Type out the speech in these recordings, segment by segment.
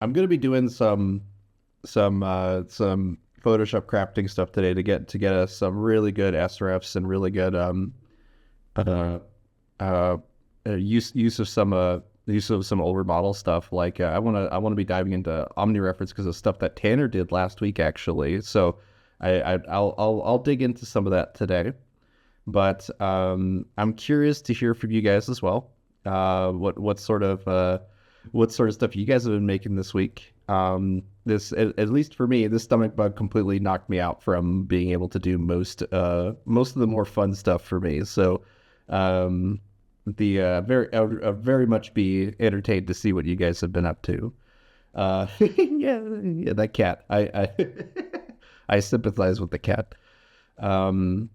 I'm gonna be doing some Photoshop crafting stuff today to get us some really good SRFs and really good uh, uh, use of some older model stuff. Like I wanna be diving into OmniReference because of stuff that Tanner did last week actually. So I'll dig into some of that today. But I'm curious to hear from you guys as well. What sort of stuff you guys have been making this week? This at least for me, this stomach bug completely knocked me out from being able to do most of the more fun stuff for me. So um, I would very much be entertained to see what you guys have been up to. Yeah, that cat. I I sympathize with the cat. Um,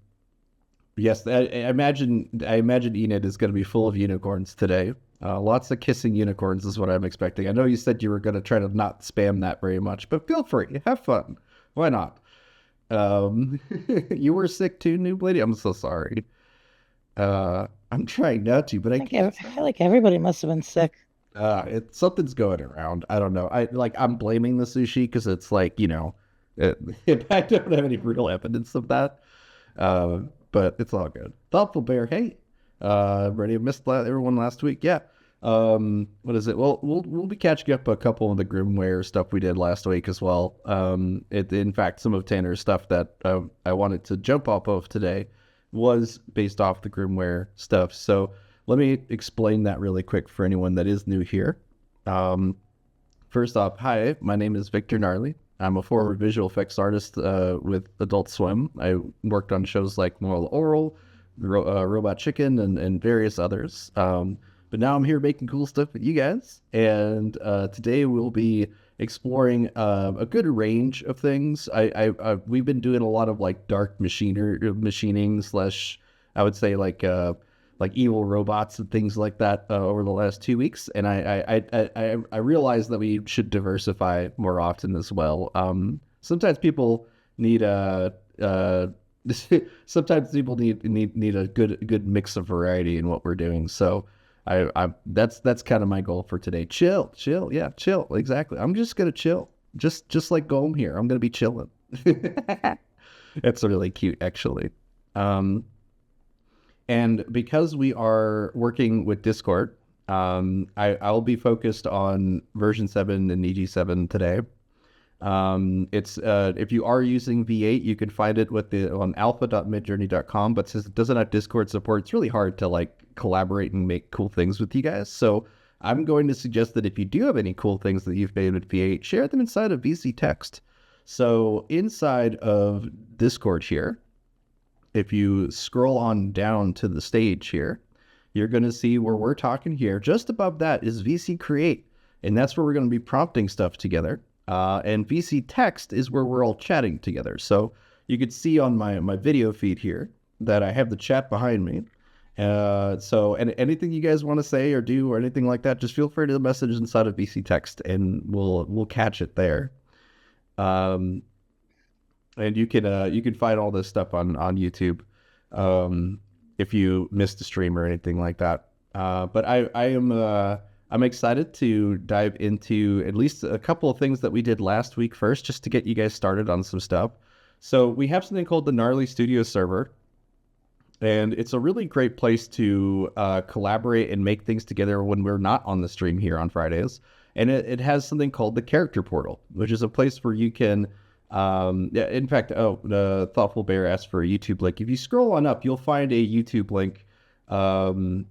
Yes, I imagine Enid is going to be full of unicorns today. Lots of kissing unicorns is what I'm expecting. I know you said you were going to try to not spam that very much, but feel free, have fun. Why not? Um, you were sick too, Noob Lady. I'm so sorry. I'm trying not to, but I can't. I feel like everybody must have been sick. Something's going around. I don't know. I'm blaming the sushi because it's like it, I don't have any real evidence of that. Uh, but it's all good. Thoughtful Bear, hey, ready? Missed everyone last week. Yeah. What is it? Well, we'll be catching up a couple of the Grimware stuff we did last week as well. In fact, some of Tanner's stuff that I wanted to jump off of today was based off the Grimware stuff. So let me explain that really quick for anyone that is new here. Um, First off, hi, my name is Victor Gnarly. I'm a former visual effects artist with Adult Swim. I worked on shows like Moral Oral, Robot Chicken, and various others. But now I'm here making cool stuff with you guys. And today we'll be exploring a good range of things. We've been doing a lot of like dark machining slash, I would say like evil robots and things like that over the last 2 weeks, and I realized that we should diversify more often as well. Sometimes people need a sometimes people need a good mix of variety in what we're doing. So that's kind of my goal for today. Chill, yeah, chill. Exactly. I'm just gonna chill, just like Golem here. I'm gonna be chilling. It's really cute, actually. Um, and because we are working with Discord, I'll be focused on version 7 and EG7 today. It's If you are using V8, you can find it on alpha.midjourney.com. But since it doesn't have Discord support, it's really hard to like collaborate and make cool things with you guys. So I'm going to suggest that if you do have any cool things that you've made with V8, share them inside of VC Text. So inside of Discord here, if you scroll on down to the stage here, you're going to see where we're talking here. Just above that is VC Create, and that's where we're going to be prompting stuff together. And VC Text is where we're all chatting together. So you could see on my video feed here that I have the chat behind me. So anything you guys want to say or do or anything like that, just feel free to message inside of VC Text, and we'll catch it there. Um, and you can find all this stuff on YouTube if you missed a stream or anything like that. But I'm excited to dive into at least a couple of things that we did last week first, just to get you guys started on some stuff. So we have something called the Gnarly Studio server, and it's a really great place to collaborate and make things together when we're not on the stream here on Fridays. And it has something called the Character Portal, which is a place where you can yeah, in fact, the Thoughtful Bear asked for a YouTube link. If you scroll on up, you'll find a YouTube link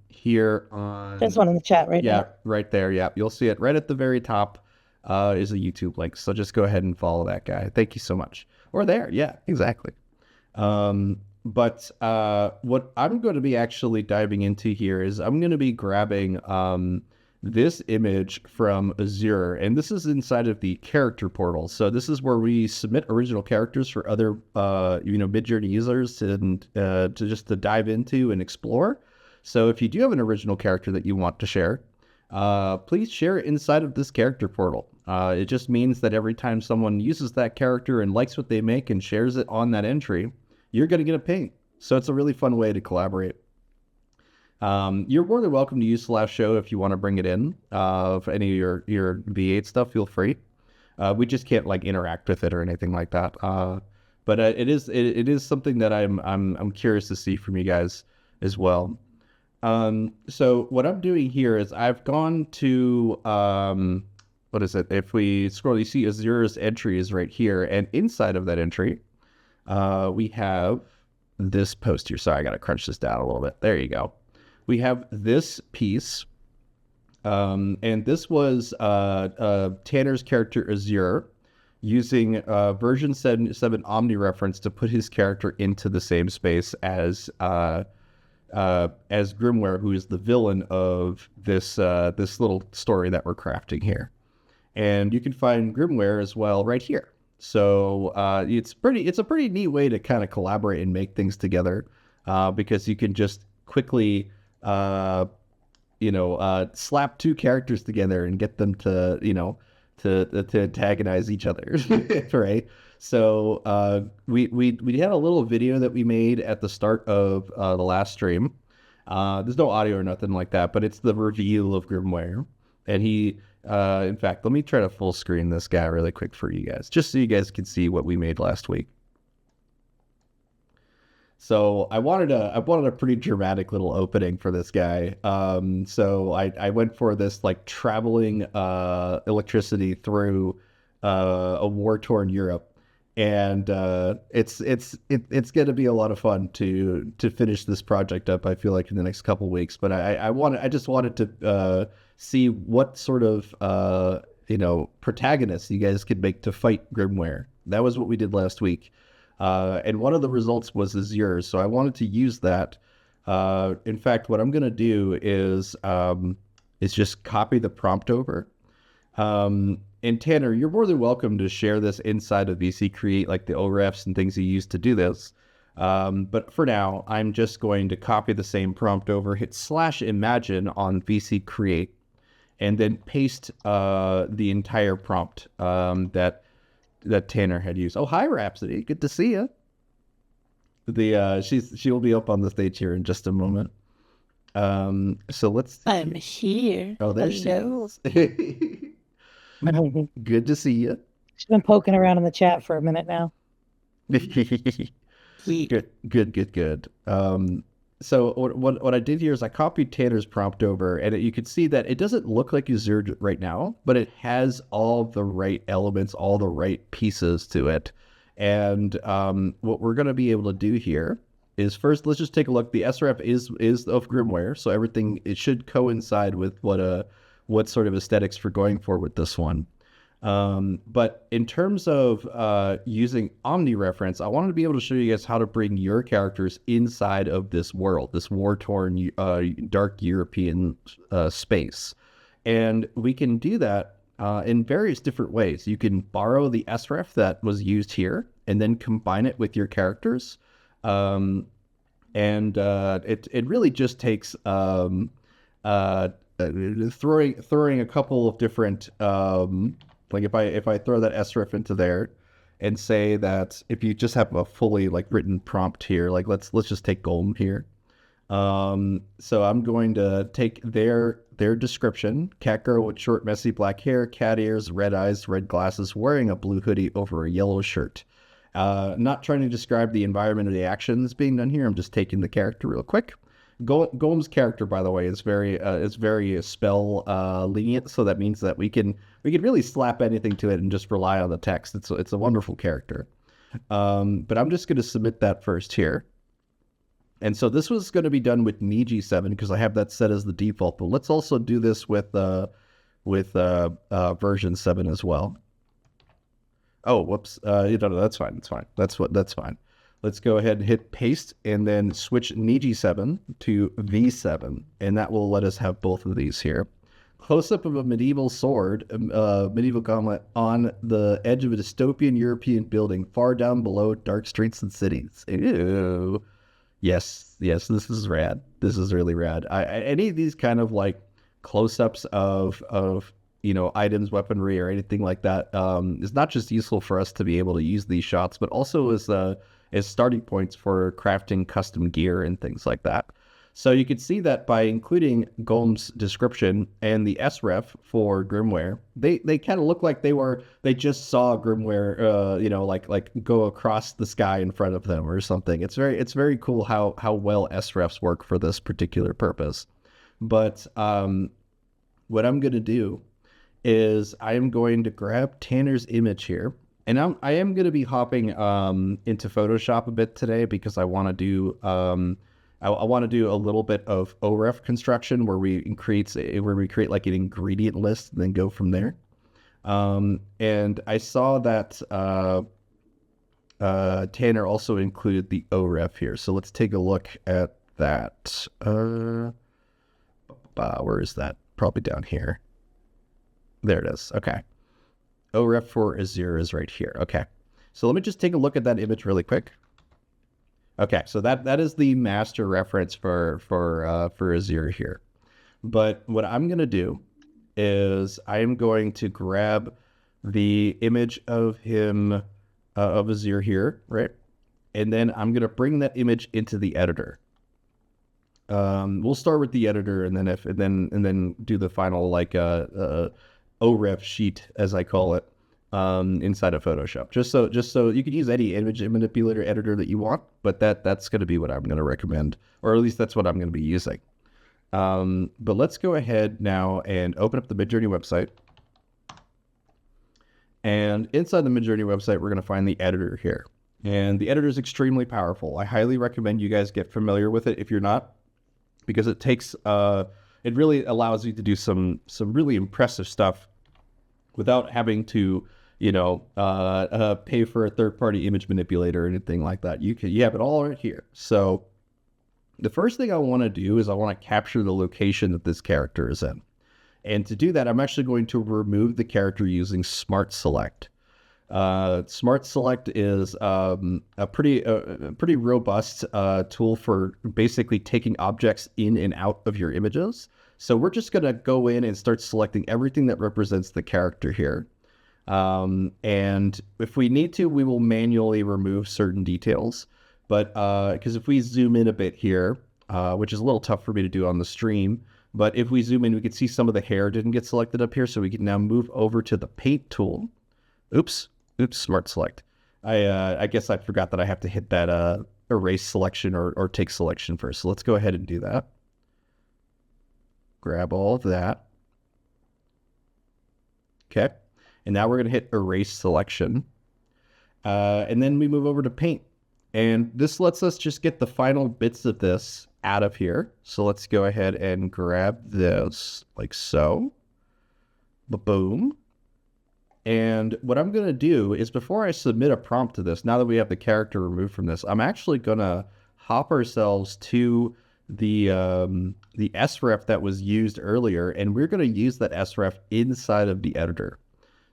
here There's on, one in the chat right yeah, now. right there. Yeah, you'll see it right at the very top is a YouTube link. So just go ahead and follow that guy. Thank you so much. Or there. Yeah, exactly. But what I'm going to be actually diving into here is I'm going to be grabbing this image from Azure, and this is inside of the character portal. So this is where we submit original characters for other, Midjourney users to dive into and explore. So if you do have an original character that you want to share, please share it inside of this character portal. It just means that every time someone uses that character and likes what they make and shares it on that entry, you're going to get a ping. So it's a really fun way to collaborate. You're more than welcome to use Slash Show if you want to bring it in. For any of your V8 stuff, feel free. We just can't like interact with it or anything like that. But it is something that I'm curious to see from you guys as well. So what I'm doing here is I've gone to what is it? If we scroll, you see Azure's entry is right here, and inside of that entry, we have this post here. Sorry, I gotta crunch this down a little bit. There you go. We have this piece, and this was Tanner's character Azure using version 7 Omni reference to put his character into the same space as Grimware, who is the villain of this little story that we're crafting here. And you can find Grimware as well right here. So it's a pretty neat way to kind of collaborate and make things together, because you can just quickly slap two characters together and get them to to antagonize each other, right? So we had a little video that we made at the start of the last stream. There's no audio or nothing like that, but it's the reveal of Grimware. And he, in fact, let me try to full screen this guy really quick for you guys, just so you guys can see what we made last week. So I wanted a pretty dramatic little opening for this guy. So I went for this like traveling electricity through a war-torn Europe, and it's going to be a lot of fun to finish this project up. I feel like in the next couple weeks, but I just wanted to see what sort of protagonists you guys could make to fight Grimware. That was what we did last week. And one of the results was Azure, so I wanted to use that. In fact, what I'm going to do is just copy the prompt over. And Tanner, you're more than welcome to share this inside of VC Create, like the OREFs and things you use to do this. But for now, I'm just going to copy the same prompt over, hit /imagine on VC Create, and then paste the entire prompt that Tanner had used. Oh, hi, Rhapsody. Good to see you. She'll be up on the stage here in just a moment. So let's. I'm here. Oh, there Hello. she is. Good to see you. She's been poking around in the chat for a minute now. Good. So what I did here is I copied Tanner's prompt over, and you can see that it doesn't look like Azure right now, but it has all the right elements, all the right pieces to it. And what we're going to be able to do here is first, let's just take a look. The SRF is of Grimware, so everything, it should coincide with what sort of aesthetics we're going for with this one. But in terms of using Omni reference, I wanted to be able to show you guys how to bring your characters inside of this world, this war-torn, dark European space. And we can do that in various different ways. You can borrow the SREF that was used here and then combine it with your characters. And it really just takes throwing a couple of different like if I throw that sref into there and say that if you just have a fully like written prompt here, like let's just take Golem here. So I'm going to take their description: cat girl with short messy black hair, cat ears, red eyes, red glasses, wearing a blue hoodie over a yellow shirt. Not trying to describe the environment or the actions being done here. I'm just taking the character real quick. Golem's character, by the way, is very spell lenient, so that means that we can really slap anything to it and just rely on the text. It's a wonderful character. But I'm just going to submit that first here. And so this was going to be done with Niji 7 because I have that set as the default. But let's also do this with version 7 as well. Oh, whoops! That's fine. That's fine. Let's go ahead and hit paste and then switch Niji 7 to V7, and that will let us have both of these here. Close-up of a medieval sword, medieval gauntlet on the edge of a dystopian European building, far down below dark streets and cities. Ew. Yes, this is rad. This is really rad. Any of these kind of like close-ups of items, weaponry, or anything like that is not just useful for us to be able to use these shots, but also as starting points for crafting custom gear and things like that. So you can see that by including Golm's description and the sref for Grimware, they kind of look like they just saw Grimware, like go across the sky in front of them or something. It's very cool how well srefs work for this particular purpose. But what I'm gonna do is I am going to grab Tanner's image here. And I am going to be hopping into Photoshop a bit today because I want to do I want to do a little bit of OREF construction where we create like an ingredient list and then go from there. And I saw that Tanner also included the OREF here, so let's take a look at that. Where is that? Probably down here. There it is. Okay. OREF for Azure is right here. Okay. So let me just take a look at that image really quick. Okay, so that is the master reference for Azure here. But what I'm going to do is I'm going to grab the image of him of Azure here, right? And then I'm going to bring that image into the editor. We'll start with the editor and then do the final like OREF sheet, as I call it, inside of Photoshop. Just so you can use any image manipulator editor that you want, but that's going to be what I'm going to recommend, or at least that's what I'm going to be using. But let's go ahead now and open up the Midjourney website. And inside the Midjourney website, we're going to find the editor here. And the editor is extremely powerful. I highly recommend you guys get familiar with it if you're not, because it takes it really allows you to do some really impressive stuff without having to pay for a third-party image manipulator or anything like that. You have it all right here. So the first thing I want to do is I want to capture the location that this character is in. And to do that, I'm actually going to remove the character using Smart Select. Smart Select is a pretty robust tool for basically taking objects in and out of your images. So we're just going to go in and start selecting everything that represents the character here. And if we need to, we will manually remove certain details. But because if we zoom in a bit here, which is a little tough for me to do on the stream, but if we zoom in, we can see some of the hair didn't get selected up here. So we can now move over to the paint tool. Oops, Smart Select. I guess I forgot that I have to hit that erase selection or take selection first. So let's go ahead and do that. Grab all of that. Okay. And now we're going to hit erase selection. And then we move over to paint. And this lets us just get the final bits of this out of here. So let's go ahead and grab this like so. Boom. And what I'm going to do is before I submit a prompt to this, now that we have the character removed from this, I'm actually going to hop ourselves to the sref that was used earlier, and we're going to use that sref inside of the editor.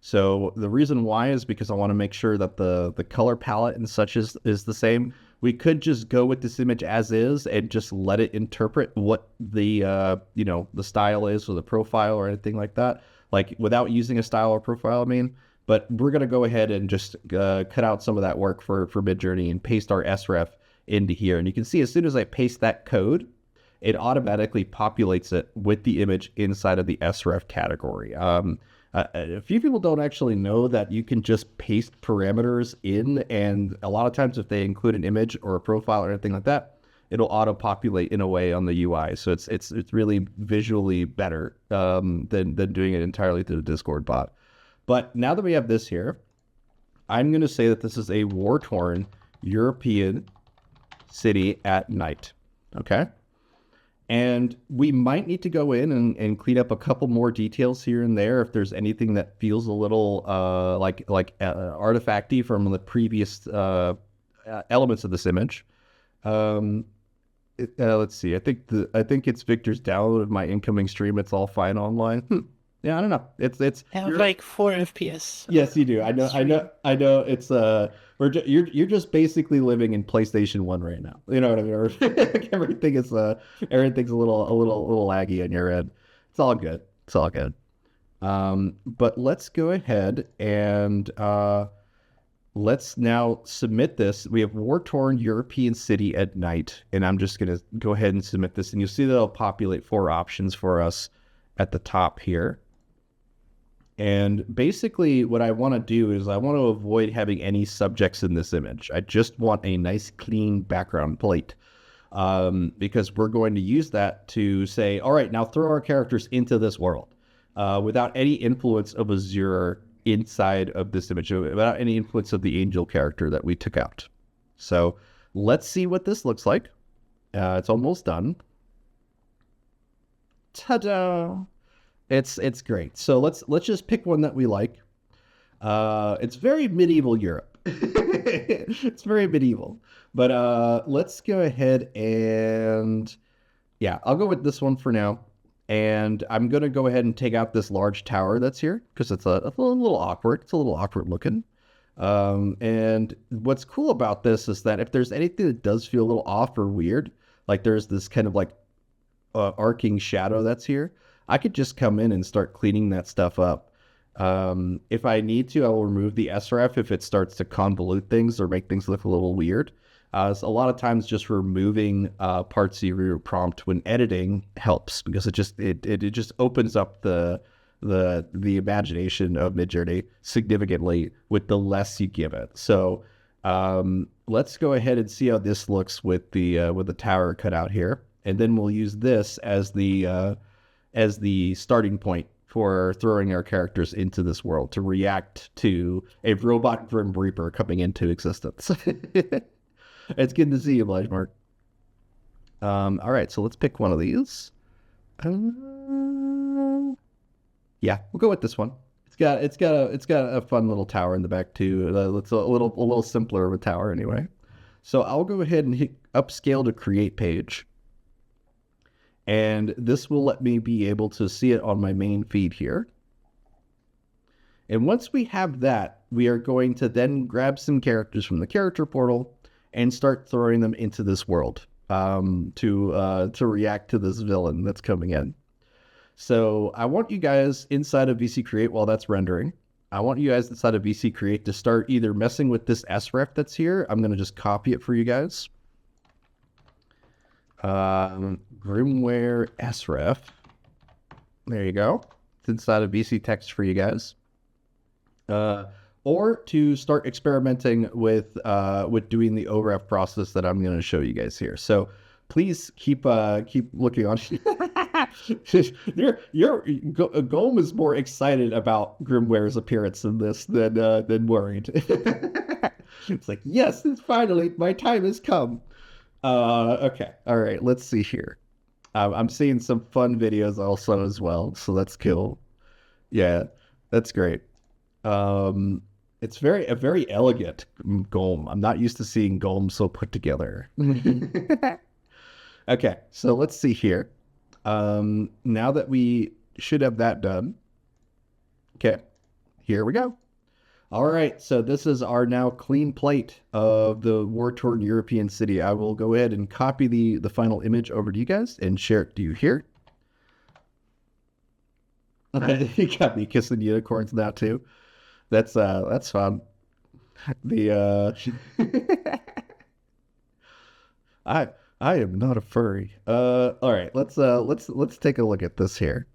So the reason why is because I want to make sure that the color palette and such is the same. We could just go with this image as is and just let it interpret what the the style is or the profile or anything like that, like without using a style or profile, I mean. But we're going to go ahead and just cut out some of that work for Midjourney and paste our sref into here. And you can see as soon as I paste that code, it automatically populates it with the image inside of the sref category. A few people don't actually know that you can just paste parameters in, and a lot of times if they include an image or a profile or anything like that, it'll auto-populate in a way on the UI. So it's really visually better than doing it entirely through the Discord bot. But now that we have this here, I'm going to say that this is a war-torn European city at night. Okay? And we might need to go in and clean up a couple more details here and there if there's anything that feels a little like artifacty from the previous elements of this image. Let's see. I think it's Victor's downloaded my incoming stream. It's all fine online. Yeah, I don't know. It's I have like 4 FPS. Yes, you do. I know. It's you're just basically living in PlayStation 1 right now. You know what I mean? Or everything's a little laggy on your end. It's all good. It's all good. But let's go ahead and Let's now submit this. We have war-torn European city at night, and I'm just going to go ahead and submit this, and you'll see that it'll populate 4 options for us at the top here. And basically what I want to do is I want to avoid having any subjects in this image. I just want a nice clean background plate, because we're going to use that to say, all right, now throw our characters into this world without any influence of Azure inside of this image, without any influence of the angel character that we took out. So let's see what this looks like. It's almost done. Ta-da! It's great. So let's just pick one that we like. It's very medieval Europe. It's very medieval. But let's go ahead and yeah, I'll go with this one for now. And I'm going to go ahead and take out this large tower that's here because it's a little awkward. It's a little awkward looking. And what's cool about this is that if there's anything that does feel a little off or weird, like there's this kind of like arcing shadow that's here, I could just come in and start cleaning that stuff up. If I need to, I will remove the SRF if it starts to convolute things or make things look a little weird. So a lot of times just removing parts of your prompt when editing helps because it just opens up the imagination of Midjourney significantly with the less you give it. So let's go ahead and see how this looks with the tower cut out here, and then we'll use this as the starting point for throwing our characters into this world to react to a robot Grim Reaper coming into existence. It's good to see you, Blightmark. All right, so let's pick one of these. Yeah, we'll go with this one. It's got a fun little tower in the back too. It's a little simpler of a tower anyway. So I'll go ahead and hit upscale to create page. And this will let me be able to see it on my main feed here. And once we have that, we are going to then grab some characters from the character portal and start throwing them into this world to react to this villain that's coming in. So I want you guys inside of VC Create while that's rendering. I want you guys inside of VC Create to start either messing with this sref that's here. I'm going to just copy it for you guys. Grimware sref. There you go. It's inside of VC text for you guys. Or to start experimenting with doing the OREF process that I'm going to show you guys here. So please keep looking on. Golem is more excited about Grimware's appearance in this than worried. It's like, yes, finally my time has come. Okay, all right, let's see here. I'm seeing some fun videos also as well, so that's cool. Yeah, that's great. It's a very elegant golem. I'm not used to seeing golems so put together. Okay, so let's see here. Now that we should have that done. Okay, here we go. All right, so this is our now clean plate of the war-torn European city. I will go ahead and copy the final image over to you guys and share it to you here. You got me kissing unicorns now too. That's fun. I am not a furry. All right, let's take a look at this here.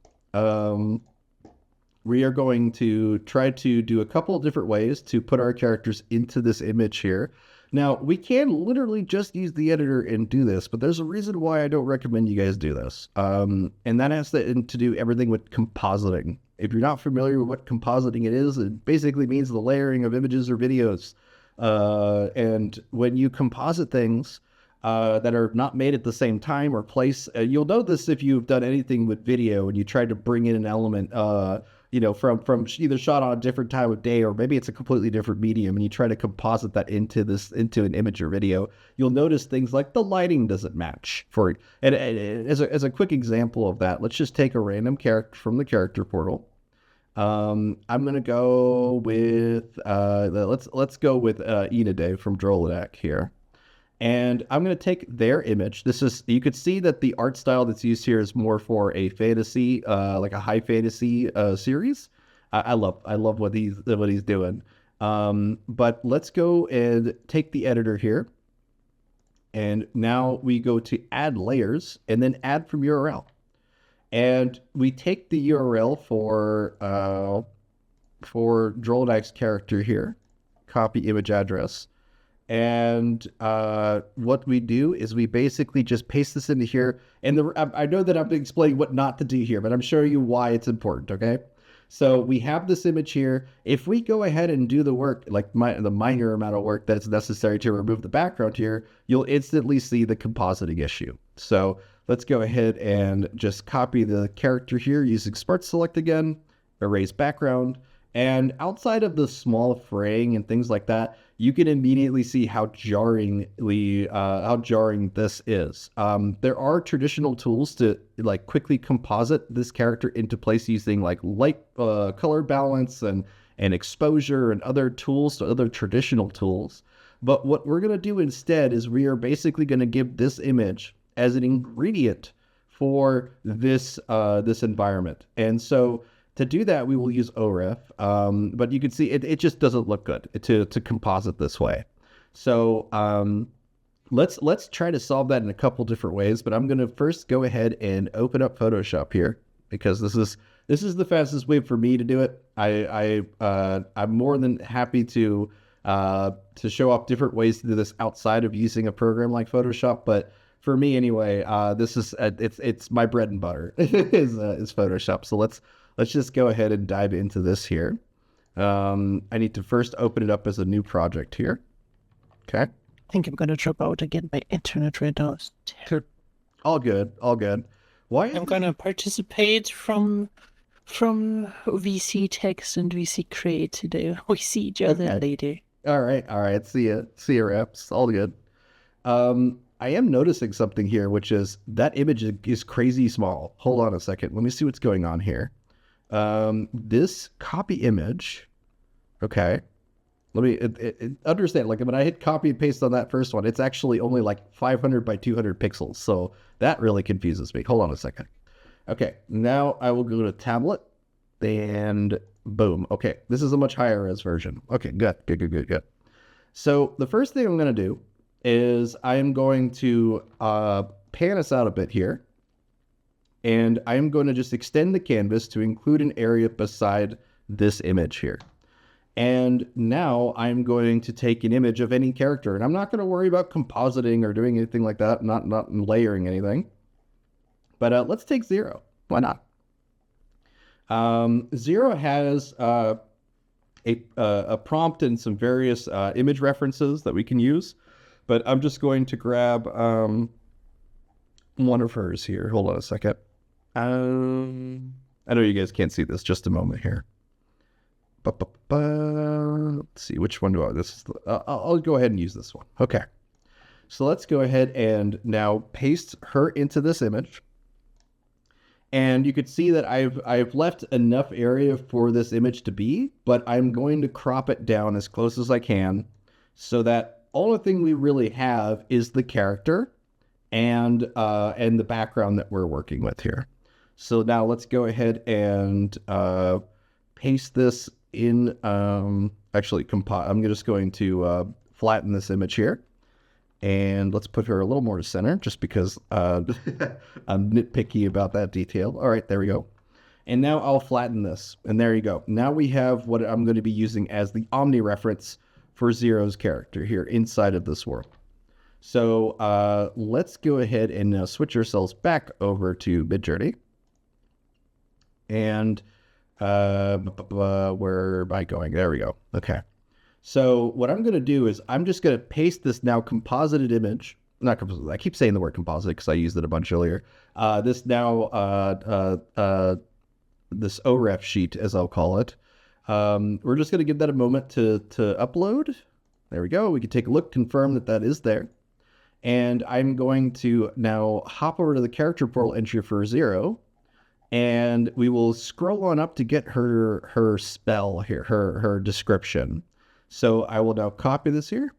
We are going to try to do a couple of different ways to put our characters into this image here. Now, we can literally just use the editor and do this, but there's a reason why I don't recommend you guys do this. And that has to do everything with compositing. If you're not familiar with what compositing it is, it basically means the layering of images or videos. And when you composite things that are not made at the same time or place, you'll know this if you've done anything with video and you try to bring in an element from either shot on a different time of day, or maybe it's a completely different medium, and you try to composite that into an image or video, you'll notice things like the lighting doesn't match. And as a quick example of that, let's just take a random character from the character portal. I'm gonna go with let's go with Enade from Droladak here. And I'm going to take their image. You could see that the art style that's used here is more for a fantasy, like a high fantasy series. I love what he's doing. But let's go and take the editor here. And now we go to add layers and then add from URL. And we take the URL for Drolldax character here, copy image address. And what we do is we basically just paste this into here. And I know that I'm explaining what not to do here, but I'm showing you why it's important, okay? So we have this image here. If we go ahead and do the work, like the minor amount of work that's necessary to remove the background here, you'll instantly see the compositing issue. So let's go ahead and just copy the character here using Smart Select again, erase background. And outside of the small fraying and things like that, you can immediately see how jarring this is. There are traditional tools to like quickly composite this character into place using like light color balance and exposure and other tools, other traditional tools. But what we're gonna do instead is we are basically gonna give this image as an ingredient for this environment, and so. To do that, we will use OREF, but you can see it just doesn't look good to composite this way. So let's try to solve that in a couple different ways. But I'm going to first go ahead and open up Photoshop here because this is the fastest way for me to do it. I'm more than happy to show off different ways to do this outside of using a program like Photoshop, but for me anyway, this is it's my bread and butter is Photoshop. So let's just go ahead and dive into this here. I need to first open it up as a new project here. Okay. I think I'm gonna drop out again. My internet right now is terrible. All good. All good. Why? I'm gonna participate from VC Text and VC Create today. We see each other later. All right. All right. See ya, reps. All good. I am noticing something here, which is that image is crazy small. Hold on a second. Let me see what's going on here. This copy image, okay, let me understand, like when I hit copy and paste on that first one, it's actually only like 500 by 200 pixels. So that really confuses me. Hold on a second. Okay, now I will go to tablet and boom. Okay, this is a much higher res version. Okay, good. So the first thing I'm going to do is I'm going to pan us out a bit here. And I'm going to just extend the canvas to include an area beside this image here. And now I'm going to take an image of any character, and I'm not going to worry about compositing or doing anything like that, not layering anything. But let's take Zero. Why not? Zero has a prompt and some various image references that we can use, but I'm just going to grab one of hers here. Hold on a second. I know you guys can't see this. Just a moment here. Let's see, which one do I? This is. I'll go ahead and use this one. Okay. So let's go ahead and now paste her into this image. And you could see that I've left enough area for this image to be, but I'm going to crop it down as close as I can, so that all the thing we really have is the character and the background that we're working with here. So now let's go ahead and paste this in. Actually, I'm just going to flatten this image here. And let's put her a little more to center just because I'm nitpicky about that detail. All right, there we go. And now I'll flatten this. And there you go. Now we have what I'm going to be using as the Omni reference for Zero's character here inside of this world. So let's go ahead and now switch ourselves back over to Midjourney. And where am I going? There we go. Okay. So what I'm going to do is I'm just going to paste this now composited image. Not composite. I keep saying the word composite because I used it a bunch earlier. This OREF sheet, as I'll call it. We're just going to give that a moment to upload. There we go. We can take a look, confirm that that is there. And I'm going to now hop over to the character portal entry for Zero. And we will scroll on up to get her spell here, her description. So I will now copy this here.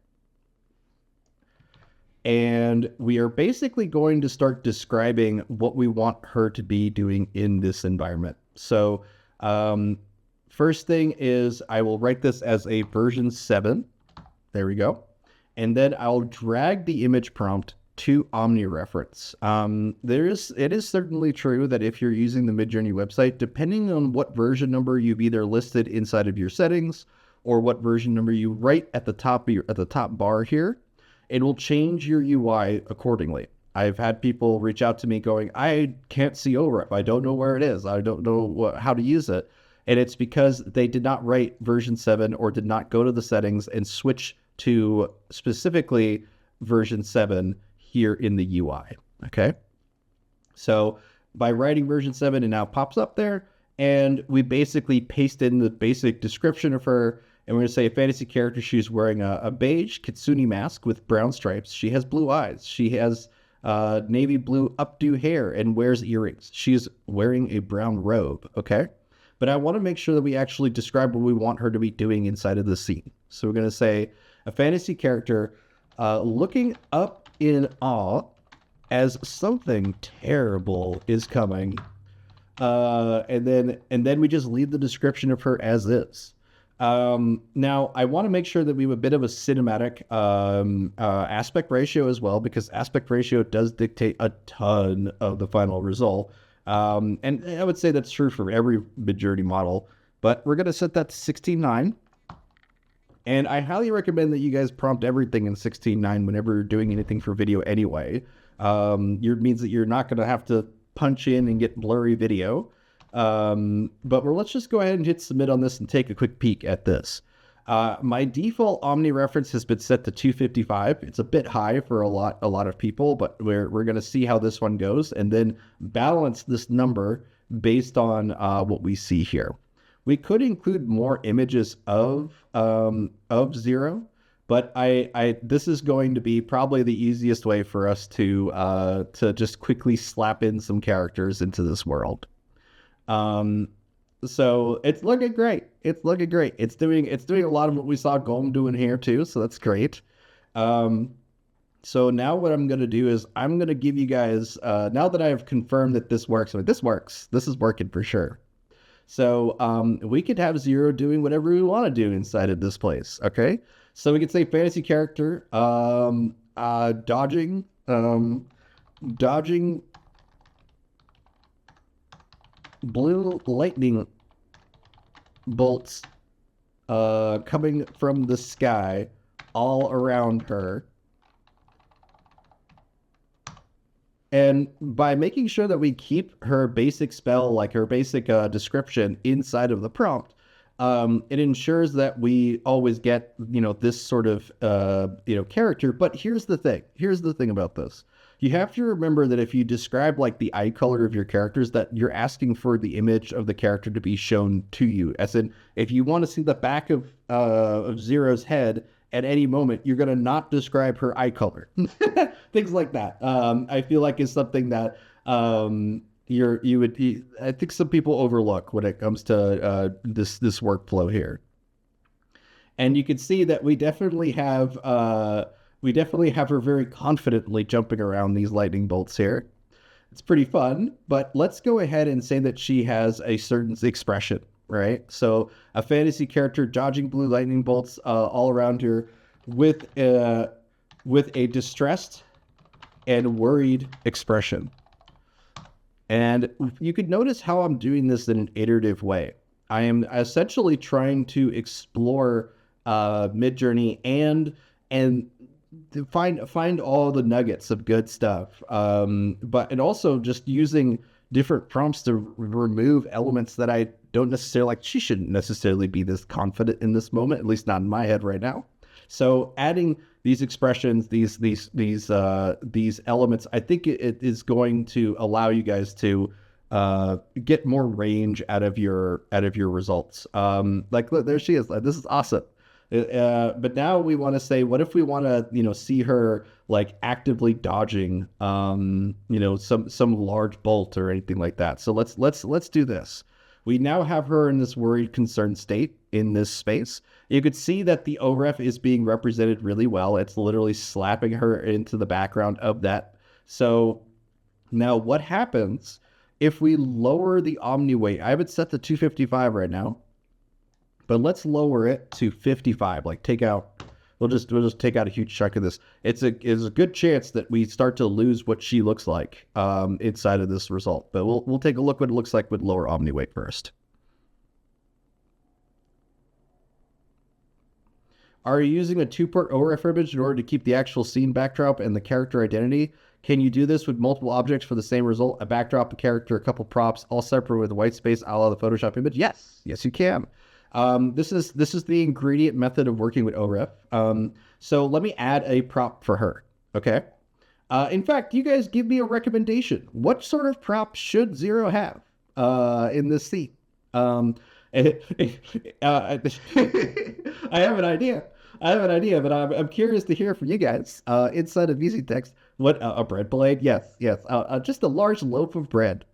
And we are basically going to start describing what we want her to be doing in this environment. So First thing is I will write this as a version 7. There we go. And then I'll drag the image prompt to OmniReference. It is certainly true that if you're using the Midjourney website, depending on what version number you've either listed inside of your settings or what version number you write at the top bar here, it will change your UI accordingly. I've had people reach out to me going, I can't see OREF. I don't know where it is. I don't know how to use it. And it's because they did not write version 7 or did not go to the settings and switch to specifically version 7 here in the UI. Okay. So by writing version 7, it now pops up there, and we basically paste in the basic description of her. And we're going to say a fantasy character. She's wearing a beige kitsune mask with brown stripes. She has blue eyes. She has navy blue updo hair and wears earrings. She's wearing a brown robe. Okay. But I want to make sure that we actually describe what we want her to be doing inside of the scene. So we're going to say a fantasy character looking up in awe as something terrible is coming. And then we just leave the description of her as is. Now, I want to make sure that we have a bit of a cinematic aspect ratio as well, because aspect ratio does dictate a ton of the final result. And I would say that's true for every Midjourney model, but we're going to set that to 16:9. And I highly recommend that you guys prompt everything in 16:9 whenever you're doing anything for video anyway. It means that you're not going to have to punch in and get blurry video. Let's just go ahead and hit submit on this and take a quick peek at this. My default OmniReference has been set to 255. It's a bit high for a lot of people, but we're going to see how this one goes and then balance this number based on what we see here. We could include more images of Zero, but this is going to be probably the easiest way for us to just quickly slap in some characters into this world. So it's looking great. It's looking great. It's doing a lot of what we saw Golem doing here too. So that's great. So now what I'm going to do is I'm going to give you guys, now that I have confirmed that this works, this works. This is working for sure. So we could have Zero doing whatever we want to do inside of this place. Okay. So we could say fantasy character, dodging blue lightning bolts coming from the sky all around her. And by making sure that we keep her basic spell, like her basic description inside of the prompt, it ensures that we always get, this sort of, character. But here's the thing about this. You have to remember that if you describe like the eye color of your characters, that you're asking for the image of the character to be shown to you. As in, if you want to see the back of Zero's head at any moment, you're going to not describe her eye color. Things like that. I feel like is something that I think some people overlook when it comes to this workflow here. And you can see that we definitely have her very confidently jumping around these lightning bolts here. It's pretty fun, but let's go ahead and say that she has a certain expression, right? So a fantasy character dodging blue lightning bolts all around her with a distressed and worried expression. And you could notice how I'm doing this in an iterative way. I am essentially trying to explore Midjourney and to find all the nuggets of good stuff, and also just using different prompts to remove elements that I don't necessarily like. She shouldn't necessarily be this confident in this moment, at least not in my head right now. So adding these expressions, these elements, I think it is going to allow you guys to get more range out of your results. Like, look, there she is. This is awesome. But now we want to say, what if we want to, see her like actively dodging, some large bolt or anything like that. So let's do this. We now have her in this worried, concerned state in this space. You could see that the OREF is being represented really well. It's literally slapping her into the background of that. So now what happens if we lower the Omni weight? I have it set to 255 right now. but let's lower it to 55. Like we'll just take out a huge chunk of this. It's a good chance that we start to lose what she looks like inside of this result. But we'll take a look what it looks like with lower omni weight first. Are you using a 2-port ORF image in order to keep the actual scene backdrop and the character identity? Can you do this with multiple objects for the same result? A backdrop, a character, a couple props, all separate with a white space, a la the Photoshop image? Yes, you can. This is the ingredient method of working with ORF. So let me add a prop for her. Okay. In fact, you guys give me a recommendation. What sort of prop should Zero have in this scene? I have an idea. But I'm curious to hear from you guys inside of Easy Text. What a bread blade? Yes. Just a large loaf of bread.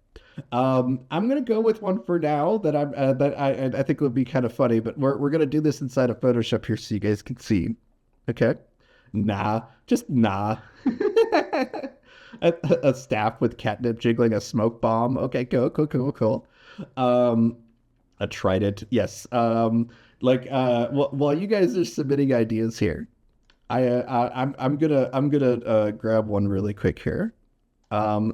I'm gonna go with one for now that I think would be kind of funny, but we're gonna do this inside of Photoshop here so you guys can see. Okay, just nah. a staff with catnip jiggling a smoke bomb. Okay, cool. A trident, yes. While you guys are submitting ideas here, I'm gonna grab one really quick here. I'm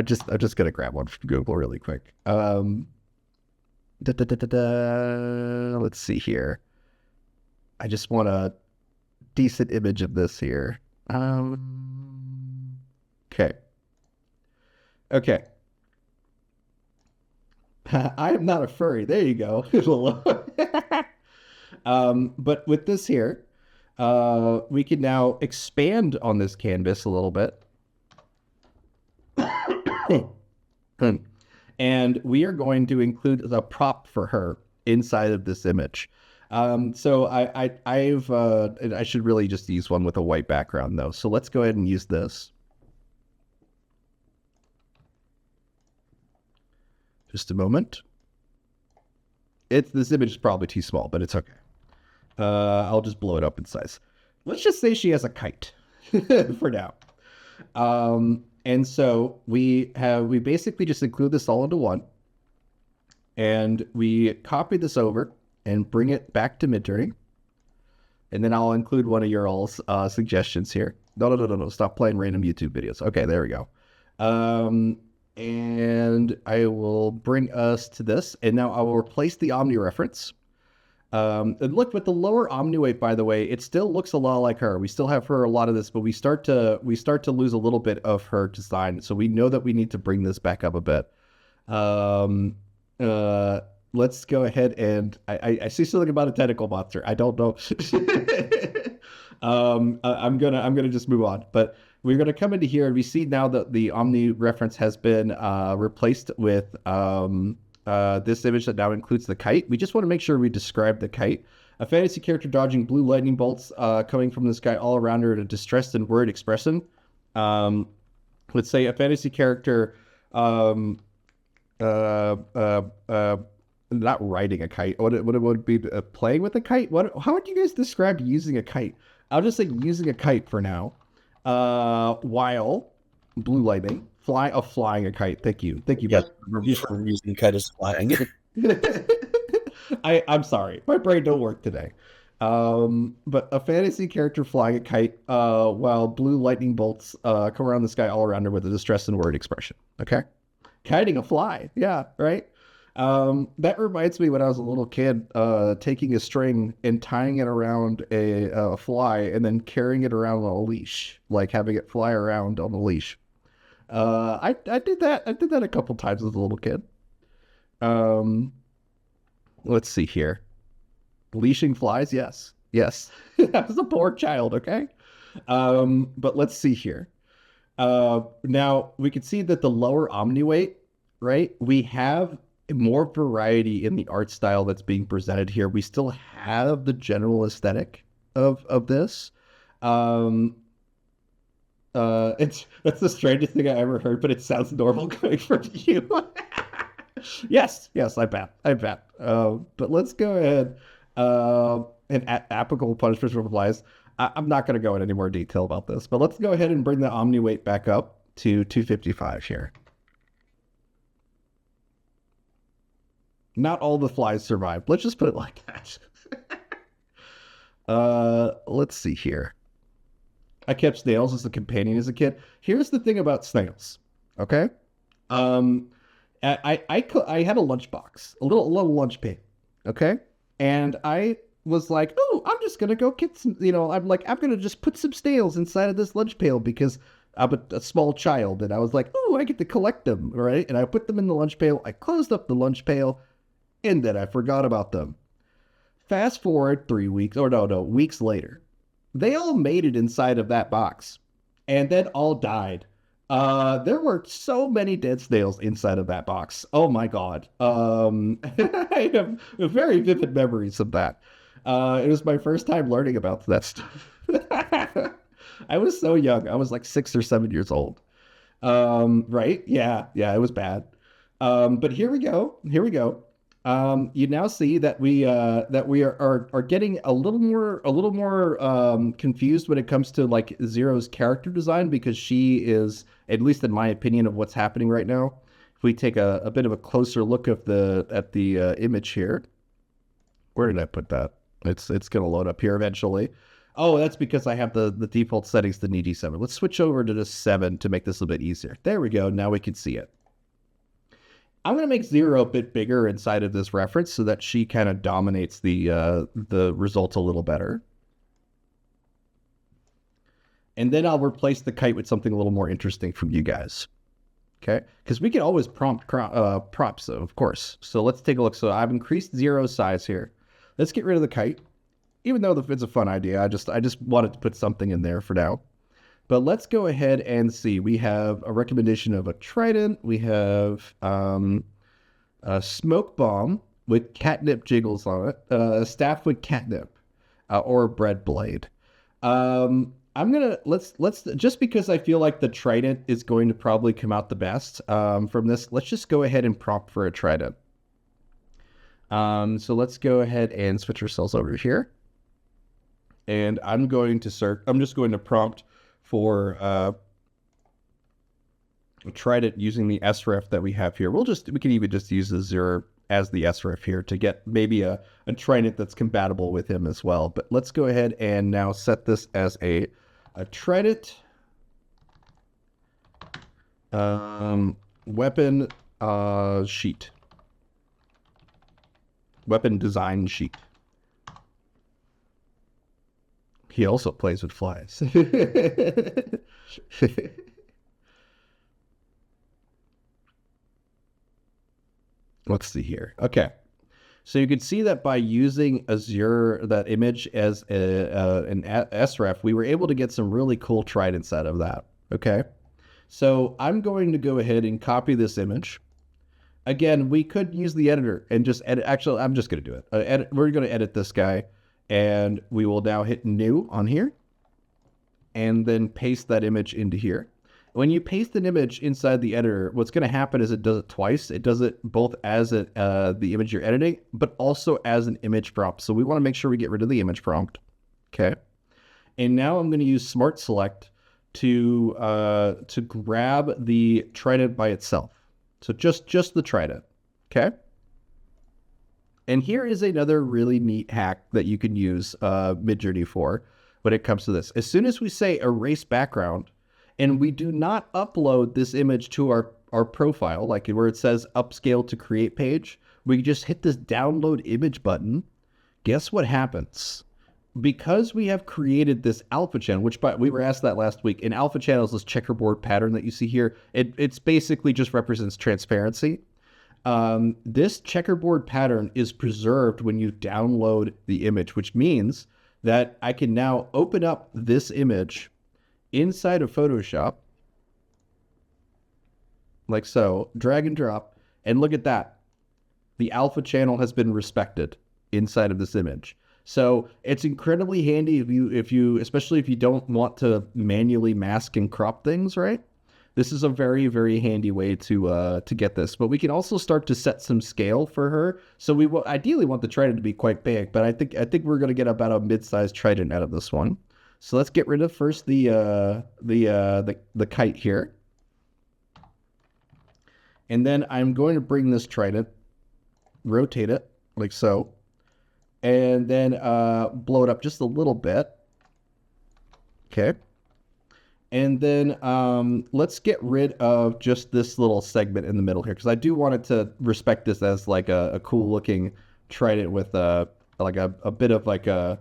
just gonna grab one from Google really quick. Let's see here. I just want a decent image of this here. Okay. I am not a furry. There you go. But with this here, we can now expand on this canvas a little bit. And we are going to include the prop for her inside of this image. So I should really just use one with a white background though. So let's go ahead and use this. Just a moment. This image is probably too small, but it's okay. I'll just blow it up in size. Let's just say she has a kite for now. And so we basically just include this all into one, and we copy this over and bring it back to Midjourney. And then I'll include one of your all's suggestions here. No. Stop playing random YouTube videos. Okay, there we go. And I will bring us to this, and now I will replace the Omni reference. And look, with the lower Omni weight, by the way, it still looks a lot like her. We still have her a lot of this, but we start to lose a little bit of her design. So we know that we need to bring this back up a bit. Let's go ahead and I see something about a tentacle monster. I don't know. I'm gonna just move on, but we're gonna come into here and we see now that the Omni reference has been replaced with this image that now includes the kite. We just want to make sure we describe the kite. A fantasy character dodging blue lightning bolts coming from the sky all around her in a distressed and worried expression. Let's say a fantasy character not riding a kite. What it would be playing with a kite? How would you guys describe using a kite? I'll just say using a kite for now. While blue lightning flying a kite. Thank you. Yeah, for using kite as flying. I'm sorry, my brain don't work today. But a fantasy character flying a kite while blue lightning bolts come around the sky all around her with a distressed and worried expression. Okay, kiting a fly. Yeah, right. That reminds me when I was a little kid, taking a string and tying it around a fly and then carrying it around on a leash, like having it fly around on a leash. I did that. I did that a couple times as a little kid. Let's see here. Leashing flies. Yes. I was a poor child. Okay. But let's see here. Now we can see that the lower Omni weight, right? We have more variety in the art style that's being presented here. We still have the general aesthetic of this. That's the strangest thing I ever heard, but it sounds normal coming from you. Yes, I bet. But let's go ahead and applicable punishments for flies. I'm not going to go in any more detail about this, but let's go ahead and bring the Omni weight back up to 255 here. Not all the flies survived. Let's just put it like that. Let's see here. I kept snails as a companion as a kid. Here's the thing about snails. Okay. I had a lunchbox, a little lunch pail. Okay. And I was like, oh, I'm just going to go get some, I'm going to just put some snails inside of this lunch pail because I'm a small child. And I was like, oh, I get to collect them. Right. And I put them in the lunch pail. I closed up the lunch pail and then I forgot about them. Fast forward 3 weeks, or no, weeks later, they all made it inside of that box and then all died. There were so many dead snails inside of that box. Oh my God. I have very vivid memories of that. It was my first time learning about that stuff. I was so young. I was like 6 or 7 years old. Right? Yeah, it was bad. But here we go. You now see that we are getting a little more confused when it comes to like Zero's character design, because she is, at least in my opinion, of what's happening right now. If we take a bit of a closer look at the image here, where did I put that? It's gonna load up here eventually. Oh, that's because I have the default settings to needy 7. Let's switch over to the 7 to make this a bit easier. There we go. Now we can see it. I'm going to make Zero a bit bigger inside of this reference so that she kind of dominates the result a little better. And then I'll replace the kite with something a little more interesting from you guys. Okay? Because we can always prompt props, of course. So let's take a look. So I've increased Zero's size here. Let's get rid of the kite. Even though it's a fun idea, I just wanted to put something in there for now. But let's go ahead and see. We have a recommendation of a trident. We have a smoke bomb with catnip jiggles on it. A staff with catnip, or a bread blade. Let's just because I feel like the trident is going to probably come out the best from this. Let's just go ahead and prompt for a trident. So let's go ahead and switch ourselves over here. And I'm just going to prompt for a trident using the sref that we have here. We can even just use the Zero as the sref here to get maybe a trident that's compatible with him as well. But let's go ahead and now set this as a trident weapon sheet. Weapon design sheet. He also plays with flies. Let's see here. Okay. So you can see that by using that image as an sref, we were able to get some really cool tridents out of that. Okay. So I'm going to go ahead and copy this image. Again, we could use the editor and just edit. Actually, I'm just going to do it. We're going to edit this guy. And we will now hit new on here and then paste that image into here. When you paste an image inside the editor, what's going to happen is it does it twice. It does it both as the image you're editing, but also as an image prompt. So we want to make sure we get rid of the image prompt. Okay. And now I'm going to use Smart Select to grab the trident by itself. So just the trident. Okay. And here is another really neat hack that you can use Midjourney for when it comes to this. As soon as we say erase background, and we do not upload this image to our profile, like where it says upscale to create page, we just hit this download image button. Guess what happens? Because we have created this alpha channel, which we were asked that last week. In alpha channels, this checkerboard pattern that you see here, it's basically just represents transparency. This checkerboard pattern is preserved when you download the image, which means that I can now open up this image inside of Photoshop, like so, drag and drop, and look at that. The alpha channel has been respected inside of this image. So it's incredibly handy especially if you don't want to manually mask and crop things, right? This is a very, very handy way to get this. But we can also start to set some scale for her. So we ideally want the trident to be quite big, but I think we're going to get about a mid-sized trident out of this one. So let's get rid of first the kite here. And then I'm going to bring this trident rotate it like so, and then blow it up just a little bit. Okay. And then let's get rid of just this little segment in the middle here, because I do want it to respect this as like a cool looking trident with like a bit of like a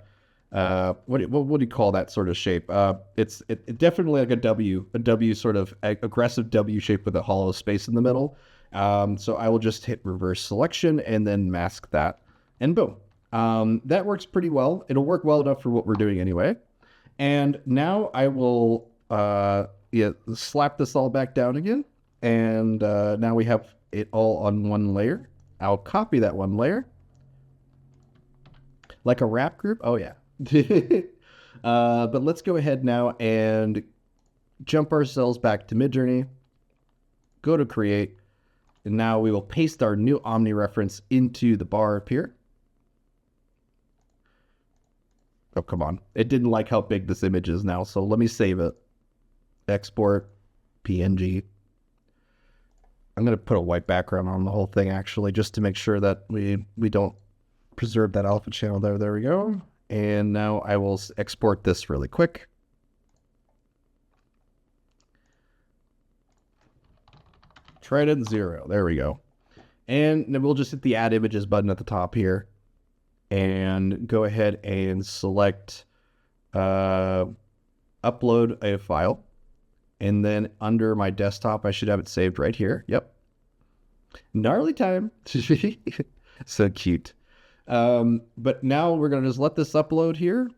what do you call that sort of shape? It's definitely like a W sort of aggressive W shape with a hollow space in the middle. So I will just hit reverse selection and then mask that, and boom. That works pretty well. It'll work well enough for what we're doing anyway. And now I will slap this all back down again. And now we have it all on one layer. I'll copy that one layer. Like a wrap group? Oh, yeah. But let's go ahead now and jump ourselves back to Midjourney. Go to create. And now we will paste our new Omni reference into the bar up here. Oh, come on. It didn't like how big this image is now, so let me save it. Export, PNG. I'm going to put a white background on the whole thing, actually, just to make sure that we don't preserve that alpha channel there. There we go. And now I will export this really quick. Trident 0. There we go. And then we'll just hit the Add Images button at the top here. And go ahead and select upload a file. And then under my desktop, I should have it saved right here. Yep. Gnarly time. So cute. But now we're going to just let this upload here.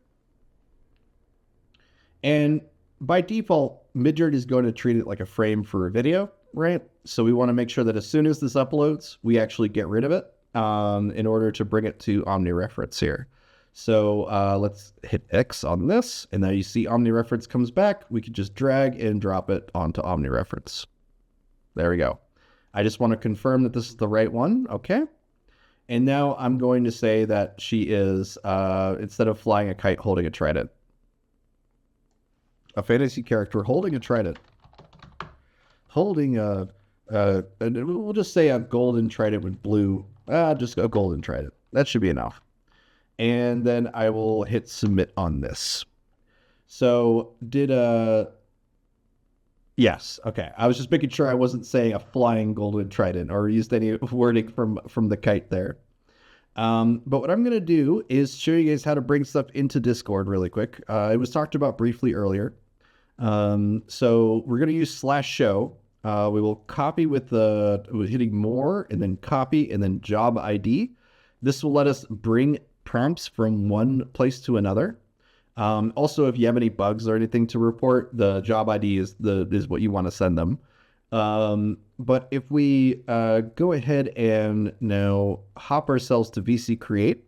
And by default, Midjourney is going to treat it like a frame for a video, right? So we want to make sure that as soon as this uploads, we actually get rid of it. In order to bring it to OmniReference here. So let's hit X on this, and now you see OmniReference comes back. We can just drag and drop it onto OmniReference. There we go. I just want to confirm that this is the right one. Okay. And now I'm going to say that she is, instead of flying a kite, holding a trident. A fantasy character holding a trident. Holding we'll just say a golden trident with blue. Just a golden trident. That should be enough. And then I will hit submit on this. So yes. Okay. I was just making sure I wasn't saying a flying golden trident or used any wording from the kite there. But what I'm going to do is show you guys how to bring stuff into Discord really quick. It was talked about briefly earlier. So we're going to use /show. We will copy with hitting more and then copy and then job ID. This will let us bring prompts from one place to another. Also, if you have any bugs or anything to report, the job ID is what you want to send them. But if we go ahead and now hop ourselves to VC Create,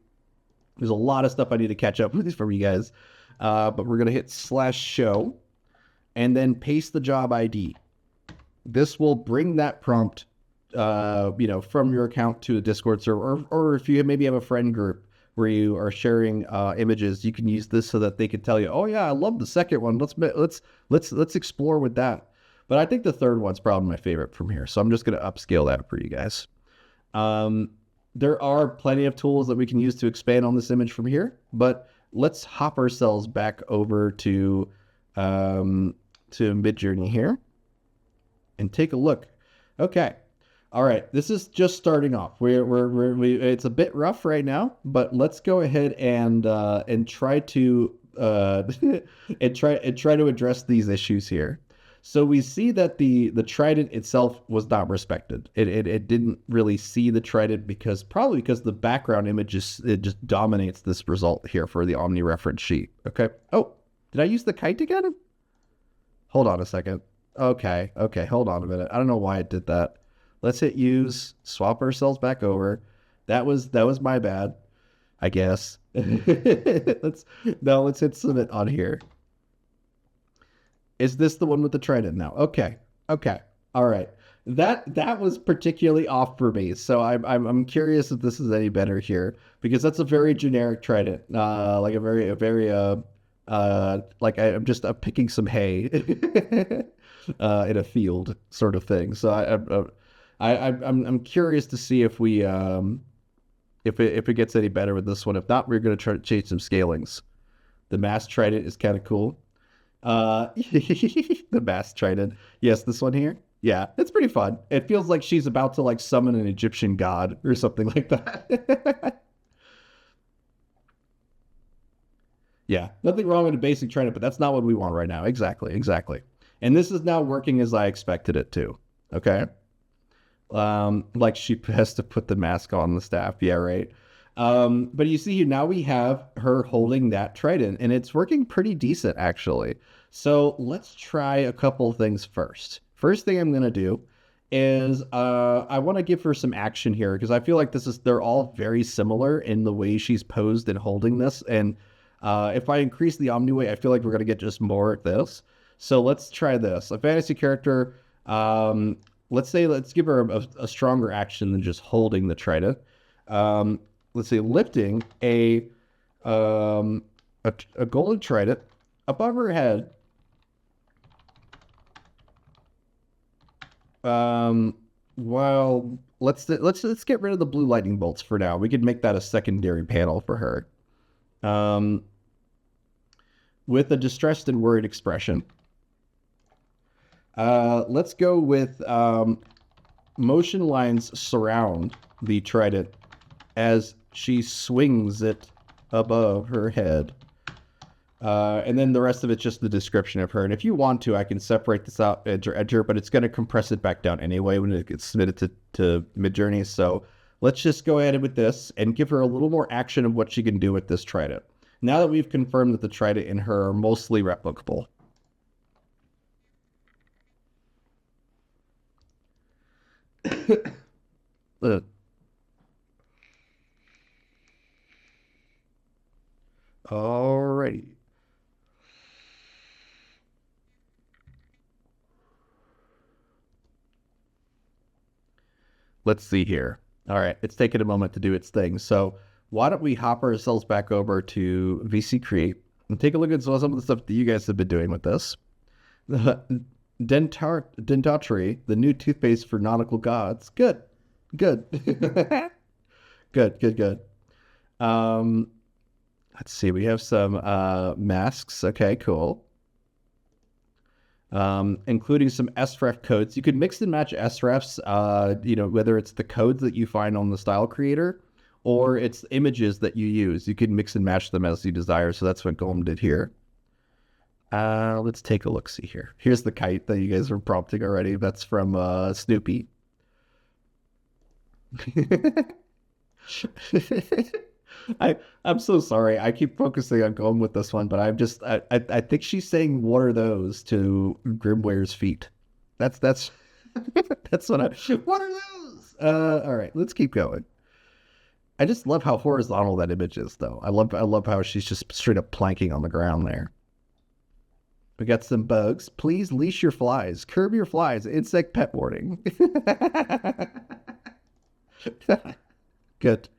there's a lot of stuff I need to catch up with from you guys. But we're going to hit /show and then paste the job ID. This will bring that prompt, from your account to a Discord server, or if you maybe have a friend group where you are sharing images, you can use this so that they can tell you, oh yeah, I love the second one. Let's explore with that. But I think the third one's probably my favorite from here, so I'm just going to upscale that for you guys. There are plenty of tools that we can use to expand on this image from here, but let's hop ourselves back over to Midjourney here. And take a look. Okay. All right. This is just starting off. It's a bit rough right now, but let's go ahead and try to and try to address these issues here. So we see that the trident itself was not respected. It didn't really see the trident probably because the background image it just dominates this result here for the Omni reference sheet. Okay. Oh, did I use the kite again? Hold on a second. Okay, hold on a minute. I don't know why it did that. Let's hit use, swap ourselves back over. That was my bad, I guess. Let's hit submit on here. Is this the one with the trident now? Okay. All right. That was particularly off for me. So I'm curious if this is any better here, because that's a very generic trident. Like a very like I'm just picking some hay. In a field sort of thing. So I'm curious to see if we if it gets any better with this one. If not, we're going to try to change some scalings. The mass trident is kind of cool. The mass trident. Yes, this one here. Yeah, it's pretty fun. It feels like she's about to like summon an Egyptian god or something like that. Yeah, nothing wrong with a basic trident, but that's not what we want right now. Exactly, exactly. And this is now working as I expected it to. Okay. Like she has to put the mask on the staff. Yeah, right. But you see here now we have her holding that trident, and it's working pretty decent actually. So let's try a couple things first. First thing I'm gonna do is I want to give her some action here because I feel like they're all very similar in the way she's posed and holding this. And if I increase the Omniway, I feel like we're gonna get just more of this. So let's try this. A fantasy character. Let's give her a stronger action than just holding the trident. Let's say lifting a golden trident above her head. Well, let's get rid of the blue lightning bolts for now. We could make that a secondary panel for her. With a distressed and worried expression. Let's go with motion lines surround the trident as she swings it above her head. And then the rest of it's just the description of her. And if you want to, I can separate this out edger, but it's going to compress it back down anyway when it gets submitted to Midjourney. So let's just go ahead with this and give her a little more action of what she can do with this trident. Now that we've confirmed that the trident in her are mostly replicable. Alrighty. Let's see here. All right, it's taken a moment to do its thing. So why don't we hop ourselves back over to VC Create and take a look at some of the stuff that you guys have been doing with this. Dentotry, the new toothpaste for nautical gods. Good. Good. Good. Let's see. We have some masks. Okay, cool. Including some SREF codes. You could mix and match SREFs, whether it's the codes that you find on the style creator or it's images that you use. You can mix and match them as you desire. So that's what Golem did here. Let's take a look. See here. Here's the kite that you guys were prompting already. That's from Snoopy. I'm so sorry. I keep focusing on going with this one, but I think she's saying what are those to Grimware's feet. That's that's what what are those? All right, let's keep going. I just love how horizontal that image is though. I love how she's just straight up planking on the ground there. We got some bugs. Please leash your flies. Curb your flies. Insect pet warning. Good.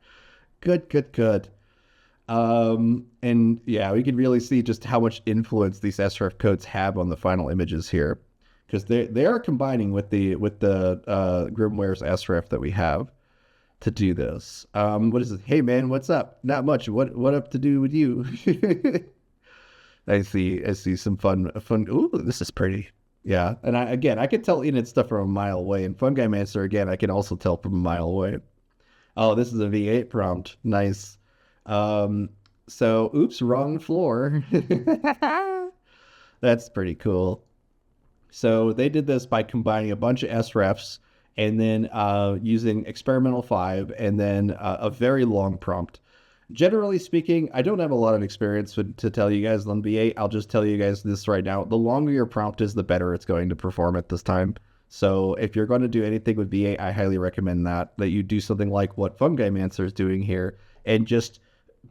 And yeah, we can really see just how much influence these SRF codes have on the final images here, because they are combining with the Grimware's SRF that we have to do this. What is it? Hey man, what's up? Not much. What up to do with you? I see some fun. Ooh, this is pretty. Yeah, and I can tell Enid stuff from a mile away, and Fungi Mancer again, I can also tell from a mile away. Oh, this is a V8 prompt. Nice. So, oops, wrong floor. That's pretty cool. So they did this by combining a bunch of SREFs and then using experimental 5 and then a very long prompt. Generally speaking, I don't have a lot of experience to tell you guys on V8. I'll just tell you guys this right now. The longer your prompt is, the better it's going to perform at this time. So if you're going to do anything with V8, I highly recommend that you do something like what Fungi Mancer is doing here and just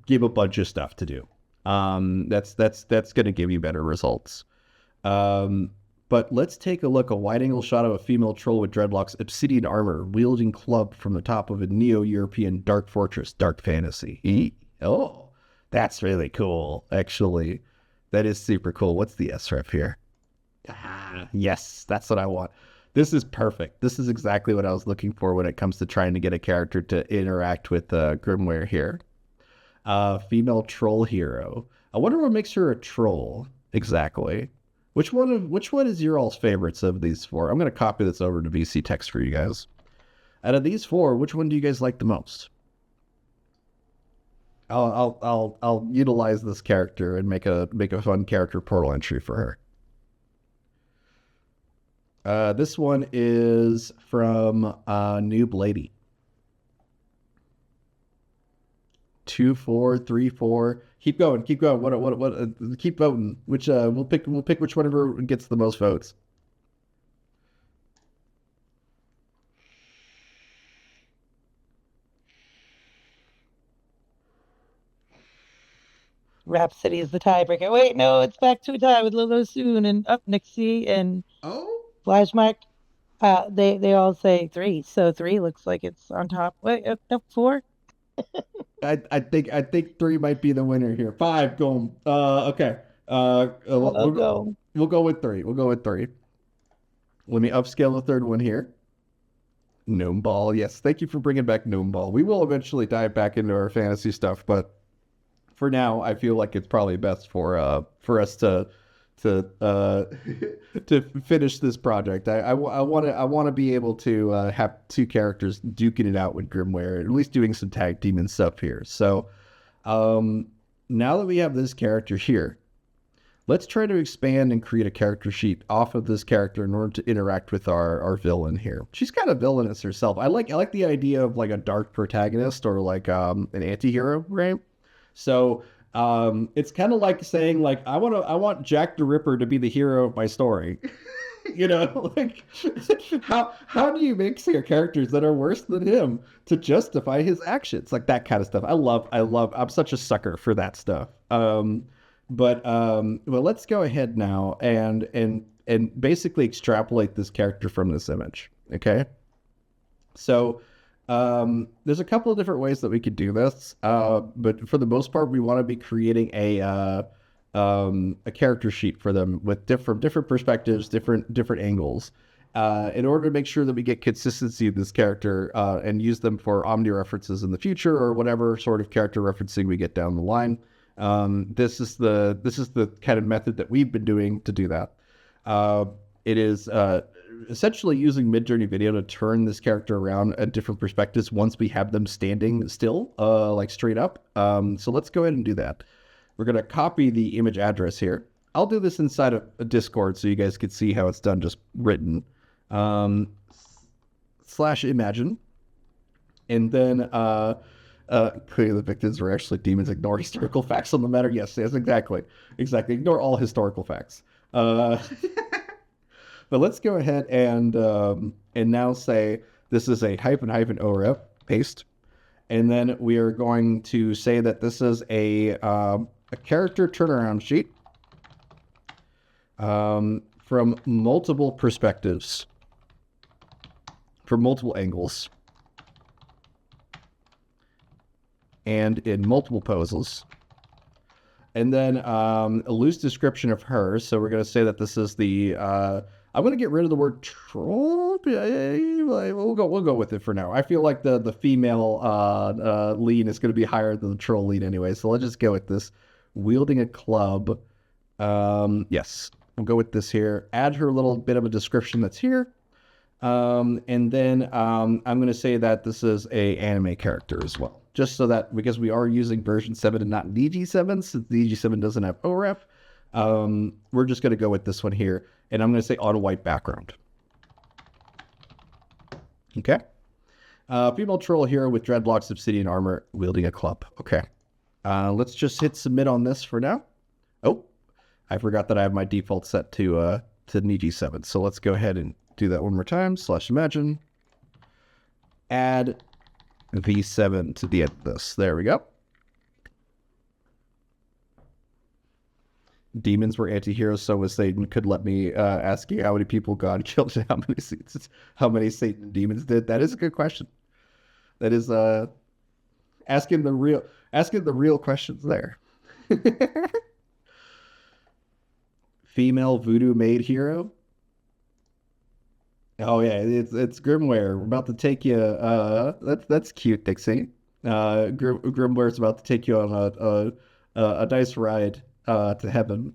give a bunch of stuff to do. That's going to give you better results. But let's take a look. A wide-angle shot of a female troll with dreadlocks, obsidian armor, wielding club from the top of a neo-European dark fortress, dark fantasy. Oh, that's really cool, actually. That is super cool. What's the SREF here? Ah, yes, that's what I want. This is perfect. This is exactly what I was looking for when it comes to trying to get a character to interact with Grimware here. Female troll hero. I wonder what makes her a troll exactly. Which one is your all's favorites of these four? I'm gonna copy this over to VC text for you guys. Out of these four, which one do you guys like the most? I'll utilize this character and make a fun character portal entry for her. This one is from Noob Lady. 2, 4, 3, 4. Keep going. Keep going. What? Keep voting. Which we'll pick which one gets the most votes. Rhapsody is the tiebreaker. Wait, no, it's back to a tie with Lolo soon and up Nixie and Oh, Flashmark. They all say 3, so 3 looks like it's on top. Wait, no, 4. I think 3 might be the winner here. 5, go. Okay. I'll go. We'll go with 3. We'll go with 3. Let me upscale the third one here. Gnome Ball. Yes, thank you for bringing back Gnome Ball. We will eventually dive back into our fantasy stuff, but for now, I feel like it's probably best for us to to finish this project. I want to be able to have 2 characters duking it out with Grimware, at least doing some tag team and stuff here. So now that we have this character here, let's try to expand and create a character sheet off of this character in order to interact with our villain here. She's kind of villainous herself. I like the idea of like a dark protagonist or like an anti-hero, right? So it's kind of like saying like I want Jack the Ripper to be the hero of my story. You know, like how do you make characters that are worse than him to justify his actions? Like that kind of stuff. I'm such a sucker for that stuff. Well, let's go ahead now and basically extrapolate this character from this image. Okay. So there's a couple of different ways that we could do this, but for the most part, we want to be creating a character sheet for them with different perspectives, different angles, in order to make sure that we get consistency of this character and use them for omni references in the future or whatever sort of character referencing we get down the line. This is the kind of method that we've been doing to do that. It is essentially using Midjourney Video to turn this character around at different perspectives once we have them standing still, like straight up. So let's go ahead and do that. We're going to copy the image address here. I'll do this inside of a Discord so you guys can see how it's done, just written. /imagine. And then clearly the victims were actually demons. Ignore historical facts on the matter. Yes, exactly. Ignore all historical facts. But let's go ahead and now say this is a --oref, paste. And then we are going to say that this is a character turnaround sheet from multiple perspectives, from multiple angles, and in multiple poses. And then a loose description of her. So we're going to say that this is the... I'm going to get rid of the word troll. We'll go with it for now. I feel like the female lead is going to be higher than the troll lead anyway. So let's just go with this. Wielding a club. Yes, we'll go with this here. Add her little bit of a description that's here. And then I'm going to say that this is a anime character as well. Just so that, because we are using version 7 and not DG7, since DG7 doesn't have OREF, we're just going to go with this one here. And I'm going to say on a white background. Okay. Female troll hero with dreadlocks, obsidian armor, wielding a club. Okay. Let's just hit submit on this for now. Oh, I forgot that I have my default set to DG7. So let's go ahead and do that one more time. /imagine. Add V7 to the end of this. There we go. Demons were anti-heroes, so was Satan. Could let me ask you how many people God killed and how many Satan demons did. That is a good question. That is asking the real questions there. Female voodoo maid hero. Oh yeah, it's Grimware. We're about to take you. That's cute, Dixie. Grimware's about to take you on a nice ride to heaven.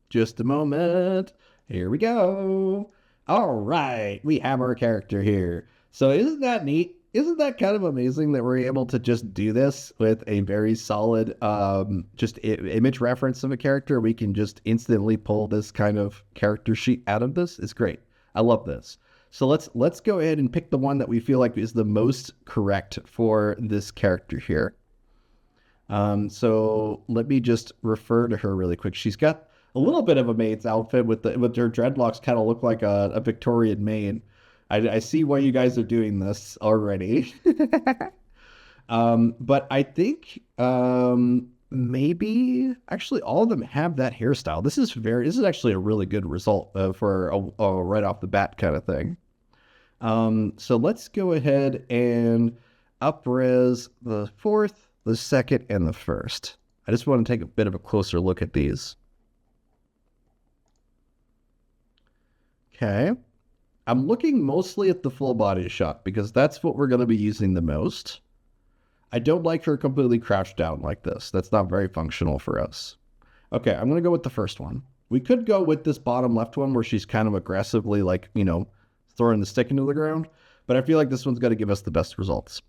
Just a moment. Here we go. All right, we have our character here. So isn't that neat? Isn't that kind of amazing that we're able to just do this with a very solid image reference of a character? We can just instantly pull this kind of character sheet out of this. It's great. I love this. So let's go ahead and pick the one that we feel like is the most correct for this character here. So let me just refer to her really quick. She's got a little bit of a maid's outfit with her dreadlocks kind of look like a Victorian maid. I see why you guys are doing this already. But I think maybe actually all of them have that hairstyle. This is actually a really good result for a right off the bat kind of thing. So let's go ahead and up-res the 4th, the 2nd, and the 1st. I just want to take a bit of a closer look at these. Okay. I'm looking mostly at the full body shot because that's what we're going to be using the most. I don't like her completely crouched down like this. That's not very functional for us. Okay, I'm going to go with the first one. We could go with this bottom left one where she's kind of aggressively throwing the stick into the ground, but I feel like this one's going to give us the best results.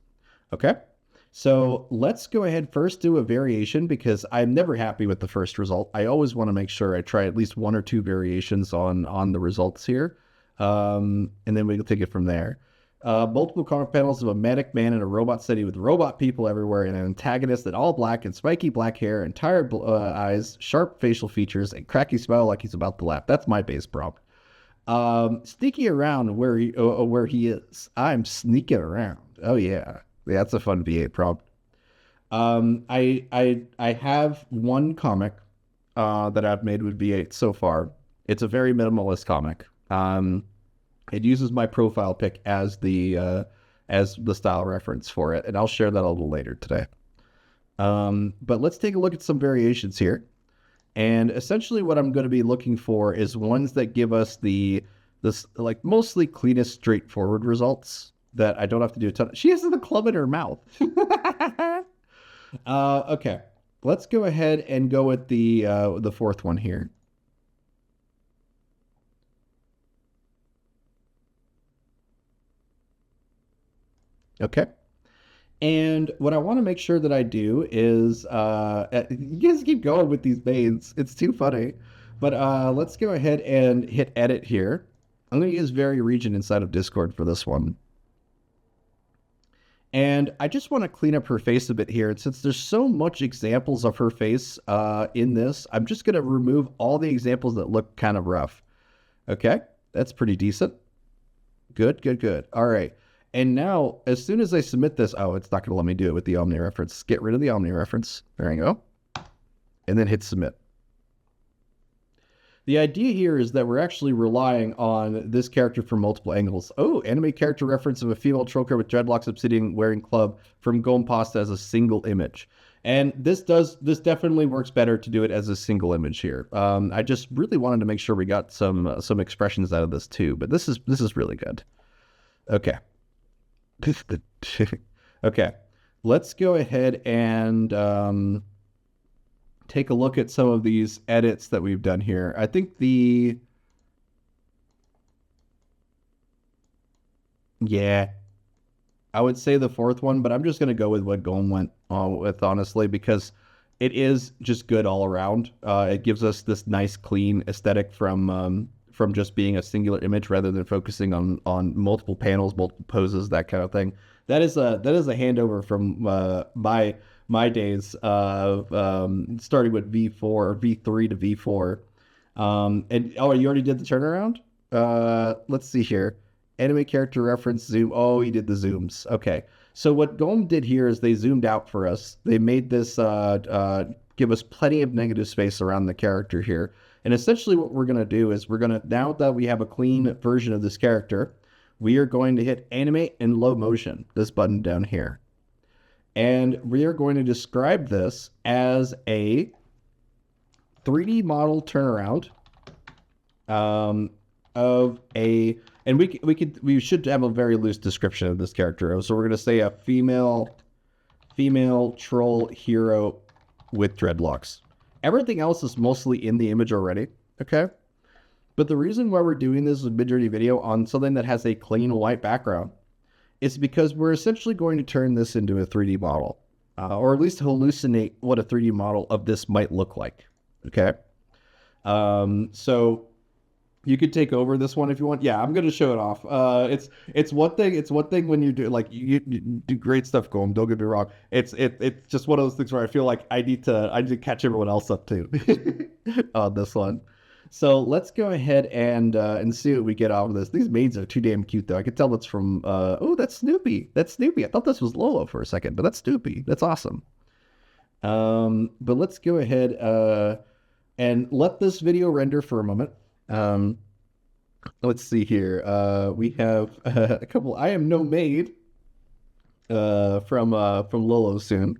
Okay, so let's go ahead first do a variation because I'm never happy with the first result. I always want to make sure I try at least 1 or 2 variations on the results here. And then we can take it from there. Multiple comic panels of a manic man in a robot city with robot people everywhere and an antagonist in all black and spiky black hair and tired eyes, sharp facial features, and cracky smile like he's about to laugh. That's my base prompt. Sneaking around where he is. I'm sneaking around. Oh yeah. That's a fun V8 prompt. I have one comic that I've made with V8 so far. It's a very minimalist comic. It uses my profile pic as the style reference for it, and I'll share that a little later today. But let's take a look at some variations here. And essentially what I'm going to be looking for is ones that give us this mostly cleanest, straightforward results that I don't have to do a ton. She has the club in her mouth. Okay, let's go ahead and go with the 4th one here. Okay. And what I want to make sure that I do is, you guys keep going with these veins. It's too funny. But let's go ahead and hit edit here. I'm going to use Vary Region inside of Discord for this one. And I just want to clean up her face a bit here. And since there's so much examples of her face in this, I'm just going to remove all the examples that look kind of rough. Okay, that's pretty decent. Good, good, good. All right. And now, as soon as I submit this, oh, it's not going to let me do it with the Omni reference. Get rid of the Omni reference. There you go. And then hit submit. The idea here is that we're actually relying on this character from multiple angles. Oh, anime character reference of a female troller with dreadlocks obsidian wearing club from Gom Pasta as a single image. And this definitely works better to do it as a single image here. I just really wanted to make sure we got some expressions out of this too, but this is really good. Okay. Okay, let's go ahead and take a look at some of these edits that we've done here. I think I would say the 4th one, but I'm just going to go with what Golem went with, honestly, because it is just good all around. It gives us this nice, clean aesthetic from just being a singular image rather than focusing on multiple panels, multiple poses, that kind of thing. That is a handover from my days of starting with V4 or V3 to V4. And oh, you already did the turnaround? Let's see here. Anime character reference zoom. Oh, he did the zooms. Okay. So what Golem did here is they zoomed out for us. They made this give us plenty of negative space around the character here. And essentially what we're going to do is now that we have a clean version of this character, we are going to hit animate in low motion, this button down here. And we are going to describe this as a 3D model turnaround of a, and we should have a very loose description of this character. So we're going to say a female troll hero with dreadlocks. Everything else is mostly in the image already, okay? But the reason why we're doing this with Midjourney Video on something that has a clean white background is because we're essentially going to turn this into a 3D model, or at least hallucinate what a 3D model of this might look like, okay? So you could take over this one if you want. Yeah, I'm gonna show it off. It's one thing. It's one thing when you do like you do great stuff, Golem. Don't get me wrong. It's just one of those things where I feel like I need to catch everyone else up too on this one. So let's go ahead and see what we get out of this. These maids are too damn cute though. I can tell it's from oh, that's Snoopy. That's Snoopy. I thought this was Lolo for a second, but that's Snoopy. That's awesome. But let's go ahead and let this video render for a moment. Let's see here. We have a couple. I am no maid from Lolo soon.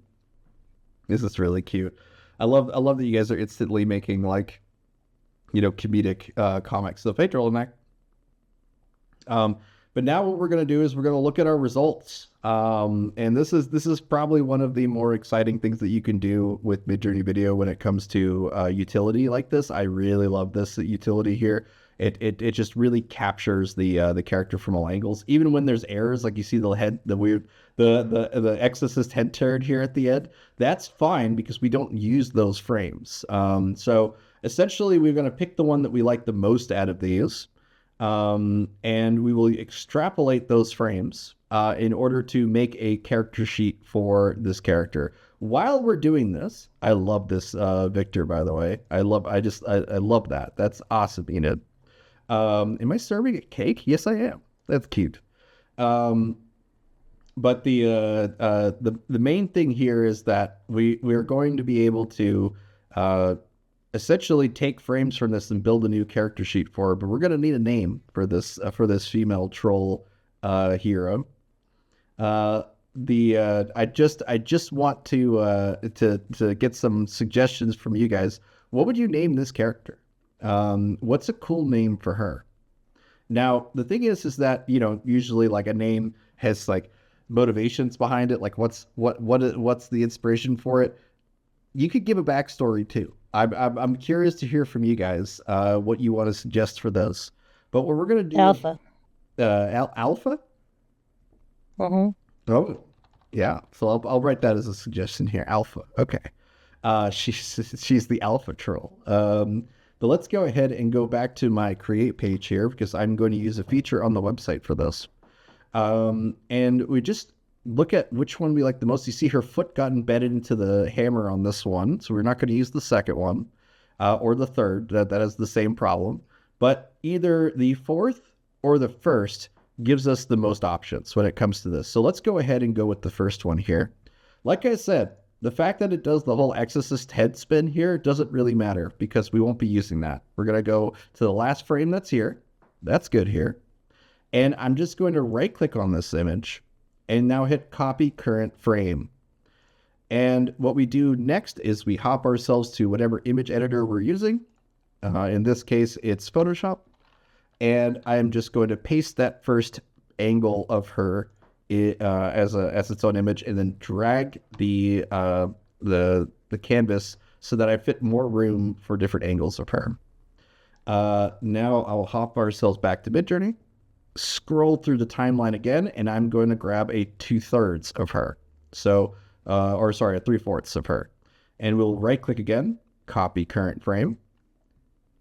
This is really cute. I love that you guys are instantly making like, you know, comedic comics. So hey, Turtleneck. But now what we're gonna do is we're gonna look at our results. And this is probably one of the more exciting things that you can do with Midjourney Video when it comes to utility like this. I really love this utility here. It just really captures the character from all angles, even when there's errors, like you see the Exorcist head turd here at the end. That's fine because we don't use those frames. So essentially, we're going to pick the one that we like the most out of these, and we will extrapolate those frames in order to make a character sheet for this character. While we're doing this, I love this Victor, by the way. I love that. That's awesome, Enid. Am I serving a cake? Yes, I am. That's cute. But the main thing here is that we're going to be able to essentially take frames from this and build a new character sheet for her. But we're going to need a name for this female troll hero. I just want to get some suggestions from you guys. What would you name this character? What's a cool name for her? Now, the thing is that, you know, usually like a name has like motivations behind it. Like what's the inspiration for it? You could give a backstory too. I'm curious to hear from you guys, what you want to suggest for those. But what we're going to do. Alpha. Alpha? Mm-hmm. Oh, yeah. So I'll write that as a suggestion here. Alpha. Okay. She's the alpha troll. But let's go ahead and go back to my create page here because I'm going to use a feature on the website for this. And we just look at which one we like the most. You see her foot got embedded into the hammer on this one. So we're not going to use the second one or the third. That has the same problem. But either the fourth or the first gives us the most options when it comes to this. So let's go ahead and go with the first one here. Like I said, the fact that it does the whole Exorcist head spin here doesn't really matter because we won't be using that. We're going to go to the last frame that's here. That's good here. And I'm just going to right click on this image and now hit copy current frame. And what we do next is we hop ourselves to whatever image editor we're using. In this case, it's Photoshop. And I'm just going to paste that first angle of her as its own image, and then drag the canvas so that I fit more room for different angles of her. Now I'll hop ourselves back to Midjourney, scroll through the timeline again, and I'm going to grab a 2/3 of her. So, a 3/4 of her, and we'll right click again, copy current frame,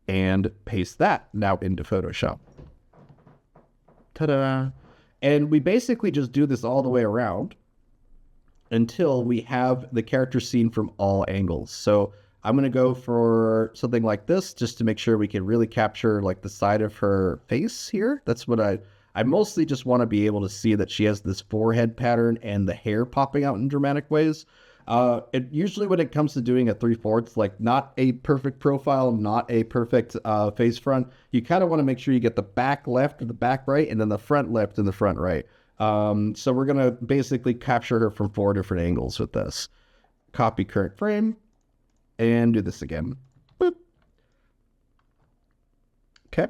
and paste that now into Photoshop. Ta-da! And we basically just do this all the way around until we have the character seen from all angles. So I'm going to go for something like this just to make sure we can really capture like the side of her face here. That's what I mostly just want to be able to see that she has this forehead pattern and the hair popping out in dramatic ways. Usually when it comes to doing a 3/4, like not a perfect profile, not a perfect face front, you kind of want to make sure you get the back left and the back right, and then the front left and the front right. So we're going to basically capture her from 4 different angles with this. Copy current frame and do this again. Boop. Okay.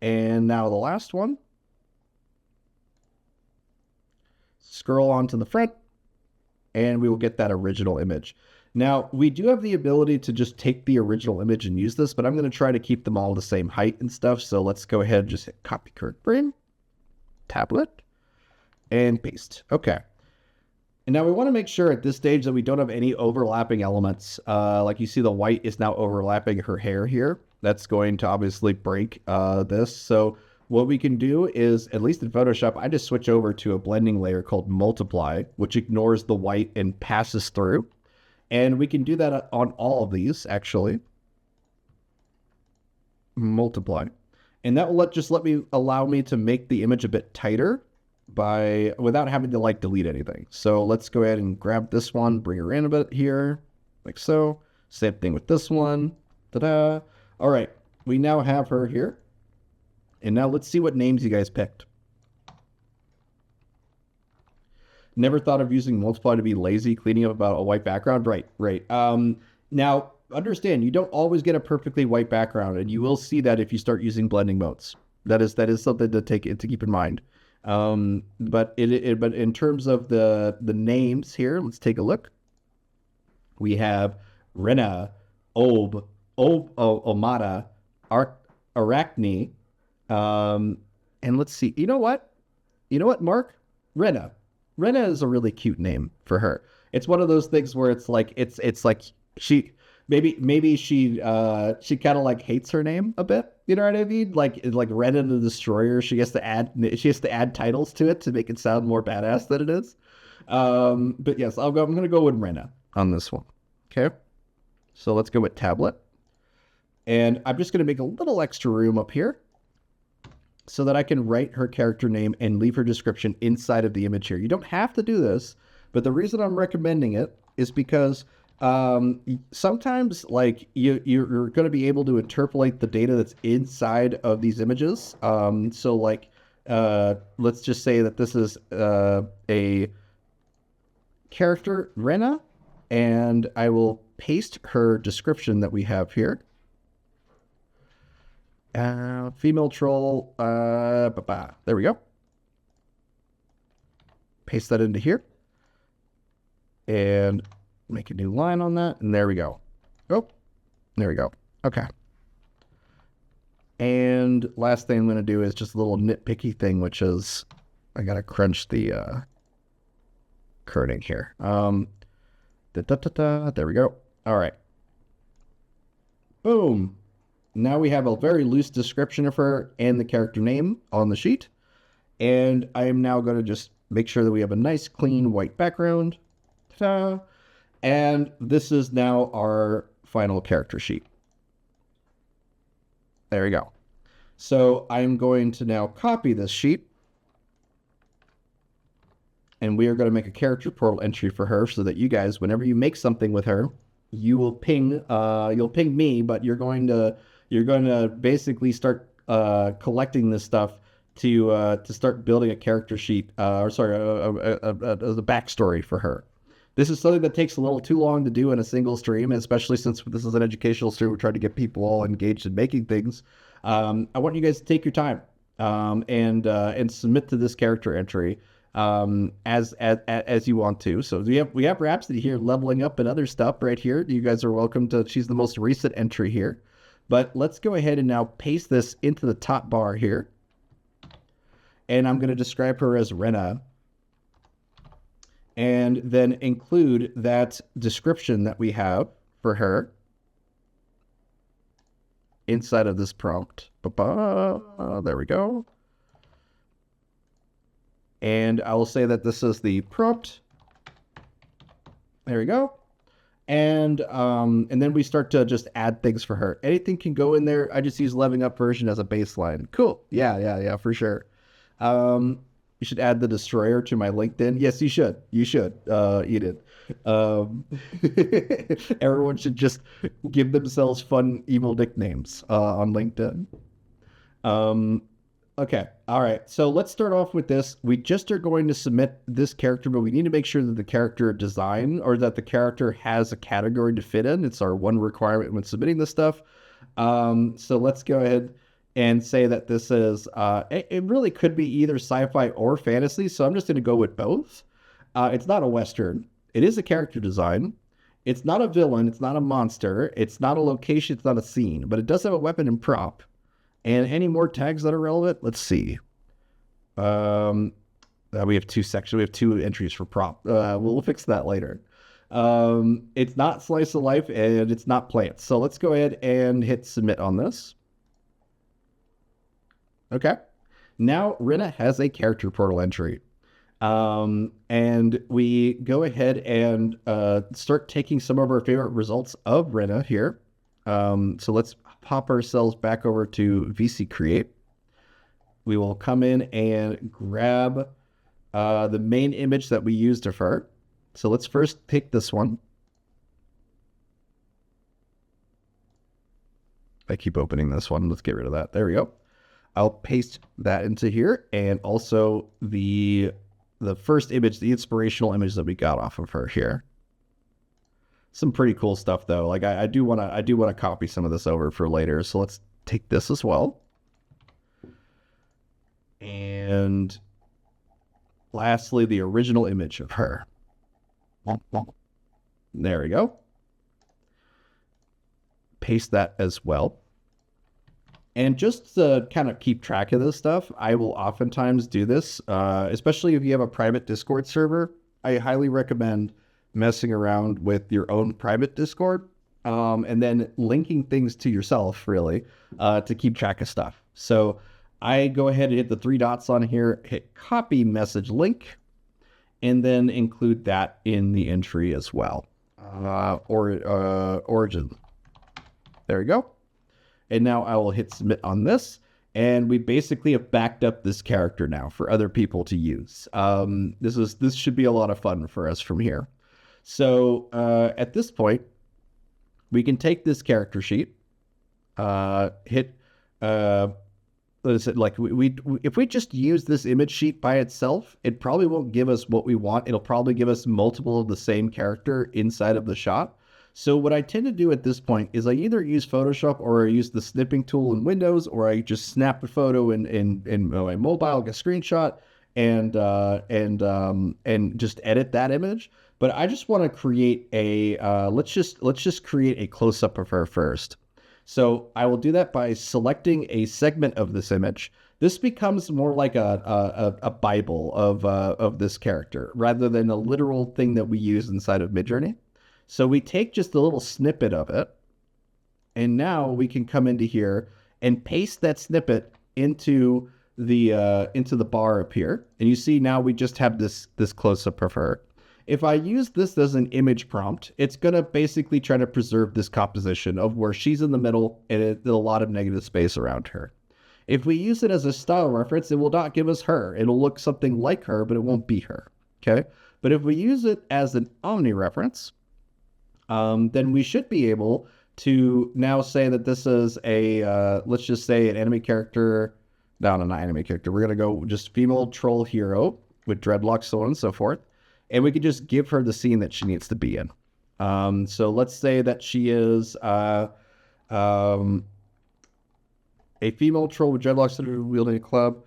And now the last one. Scroll onto the front and we will get that original image. Now, we do have the ability to just take the original image and use this, but I'm going to try to keep them all the same height and stuff. So let's go ahead and just hit copy current frame, tablet, and paste. Okay. And now we want to make sure at this stage that we don't have any overlapping elements. Like you see the white is now overlapping her hair here. That's going to obviously break this. So what we can do is, at least in Photoshop, I just switch over to a blending layer called Multiply, which ignores the white and passes through. And we can do that on all of these, actually. Multiply. And that will allow me to make the image a bit tighter without having to like delete anything. So let's go ahead and grab this one, bring her in a bit here, like so. Same thing with this one. Ta-da. All right, we now have her here. And now let's see what names you guys picked. Never thought of using Multiply to be lazy, cleaning up about a white background. Right. Now, understand, you don't always get a perfectly white background, and you will see that if you start using blending modes. That is something to keep in mind. But in terms of the names here, let's take a look. We have Rena, Omada, Arachne, and let's see. You know what, Mark? Rena is a really cute name for her. It's one of those things where it's like she maybe she kind of like hates her name a bit. You know what I mean? Like Rena the Destroyer. She has to add titles to it to make it sound more badass than it is. But yes, I'm gonna go with Rena on this one. Okay. So let's go with tablet, and I'm just gonna make a little extra room up here, so that I can write her character name and leave her description inside of the image here. You don't have to do this, but the reason I'm recommending it is because sometimes like you're going to be able to interpolate the data that's inside of these images. So like, let's just say that this is a character, Rena, and I will paste her description that we have here. Female troll, there we go. Paste that into here and make a new line on that. And there we go. Oh, there we go. Okay. And last thing I'm going to do is just a little nitpicky thing, which is I got to crunch the kerning here. There we go. All right. Boom. Now we have a very loose description of her and the character name on the sheet. And I am now going to just make sure that we have a nice, clean, white background. Ta-da! And this is now our final character sheet. There we go. So I'm going to now copy this sheet. And we are going to make a character portal entry for her so that you guys, whenever you make something with her, you will ping, you'll ping me, but you're going to basically start collecting this stuff to start building a character sheet, a backstory for her. This is something that takes a little too long to do in a single stream, especially since this is an educational stream. We're trying to get people all engaged in making things. I want you guys to take your time and submit to this character entry as you want to. So we have Rhapsody here leveling up and other stuff right here. You guys are welcome to. She's the most recent entry here. But let's go ahead and now paste this into the top bar here. And I'm going to describe her as Rena. And then include that description that we have for her inside of this prompt. There we go. And I will say that this is the prompt. There we go. And then we start to just add things for her. Anything can go in there. I just use Leveling Up version as a baseline. Cool. Yeah, for sure. You should add the Destroyer to my LinkedIn. Yes, you should. You should. Eat it. Everyone should just give themselves fun, evil nicknames on LinkedIn. Okay. All right. So let's start off with this. We just are going to submit this character, but we need to make sure that the character design or that the character has a category to fit in. It's our one requirement when submitting this stuff. So let's go ahead and say that this is, it really could be either sci-fi or fantasy. So I'm just going to go with both. It's not a Western. It is a character design. It's not a villain. It's not a monster. It's not a location. It's not a scene, but it does have a weapon and prop. And any more tags that are relevant? Let's see. We have two sections. We have two entries for prop. We'll fix that later. It's not slice of life and it's not plants. So let's go ahead and hit submit on this. Okay. Now Rinna has a character portal entry. And we go ahead and start taking some of our favorite results of Rinna here. So let's pop ourselves back over to VC Create. We will come in and grab the main image that we used of her. So let's first pick this one. I keep opening this one. Let's get rid of that. There we go. I'll paste that into here, and also the first image, the inspirational image that we got off of her here. Some pretty cool stuff though. Like I do want to copy some of this over for later. So let's take this as well. And lastly, the original image of her. There we go. Paste that as well. And just to kind of keep track of this stuff, I will oftentimes do this, especially if you have a private Discord server. I highly recommend messing around with your own private Discord, and then linking things to yourself, really, to keep track of stuff. So I go ahead and hit the three dots on here, hit copy message link, and then include that in the entry as well. Origin. There we go. And now I will hit submit on this. And we basically have backed up this character now for other people to use. This should be a lot of fun for us from here. So at this point, we can take this character sheet, hit, like if we just use this image sheet by itself, it probably won't give us what we want. It'll probably give us multiple of the same character inside of the shot. So what I tend to do at this point is I either use Photoshop or I use the snipping tool in Windows, or I just snap a photo in my mobile, like a screenshot, and just edit that image. But I just want to create a let's just create a close-up of her first. So I will do that by selecting a segment of this image. This becomes more like a Bible of this character rather than a literal thing that we use inside of Midjourney. So we take just a little snippet of it, and now we can come into here and paste that snippet into the bar up here. And you see now we just have this close-up of her. If I use this as an image prompt, it's going to basically try to preserve this composition of where she's in the middle and there's a lot of negative space around her. If we use it as a style reference, it will not give us her. It'll look something like her, but it won't be her. Okay. But if we use it as an omni reference, then we should be able to now say that this is a, let's just say an anime character. No, not anime character. We're going to go just female troll hero with dreadlocks, so on and so forth. And we could just give her the scene that she needs to be in. So let's say that she is a female troll with dreadlocks that are wielding a club.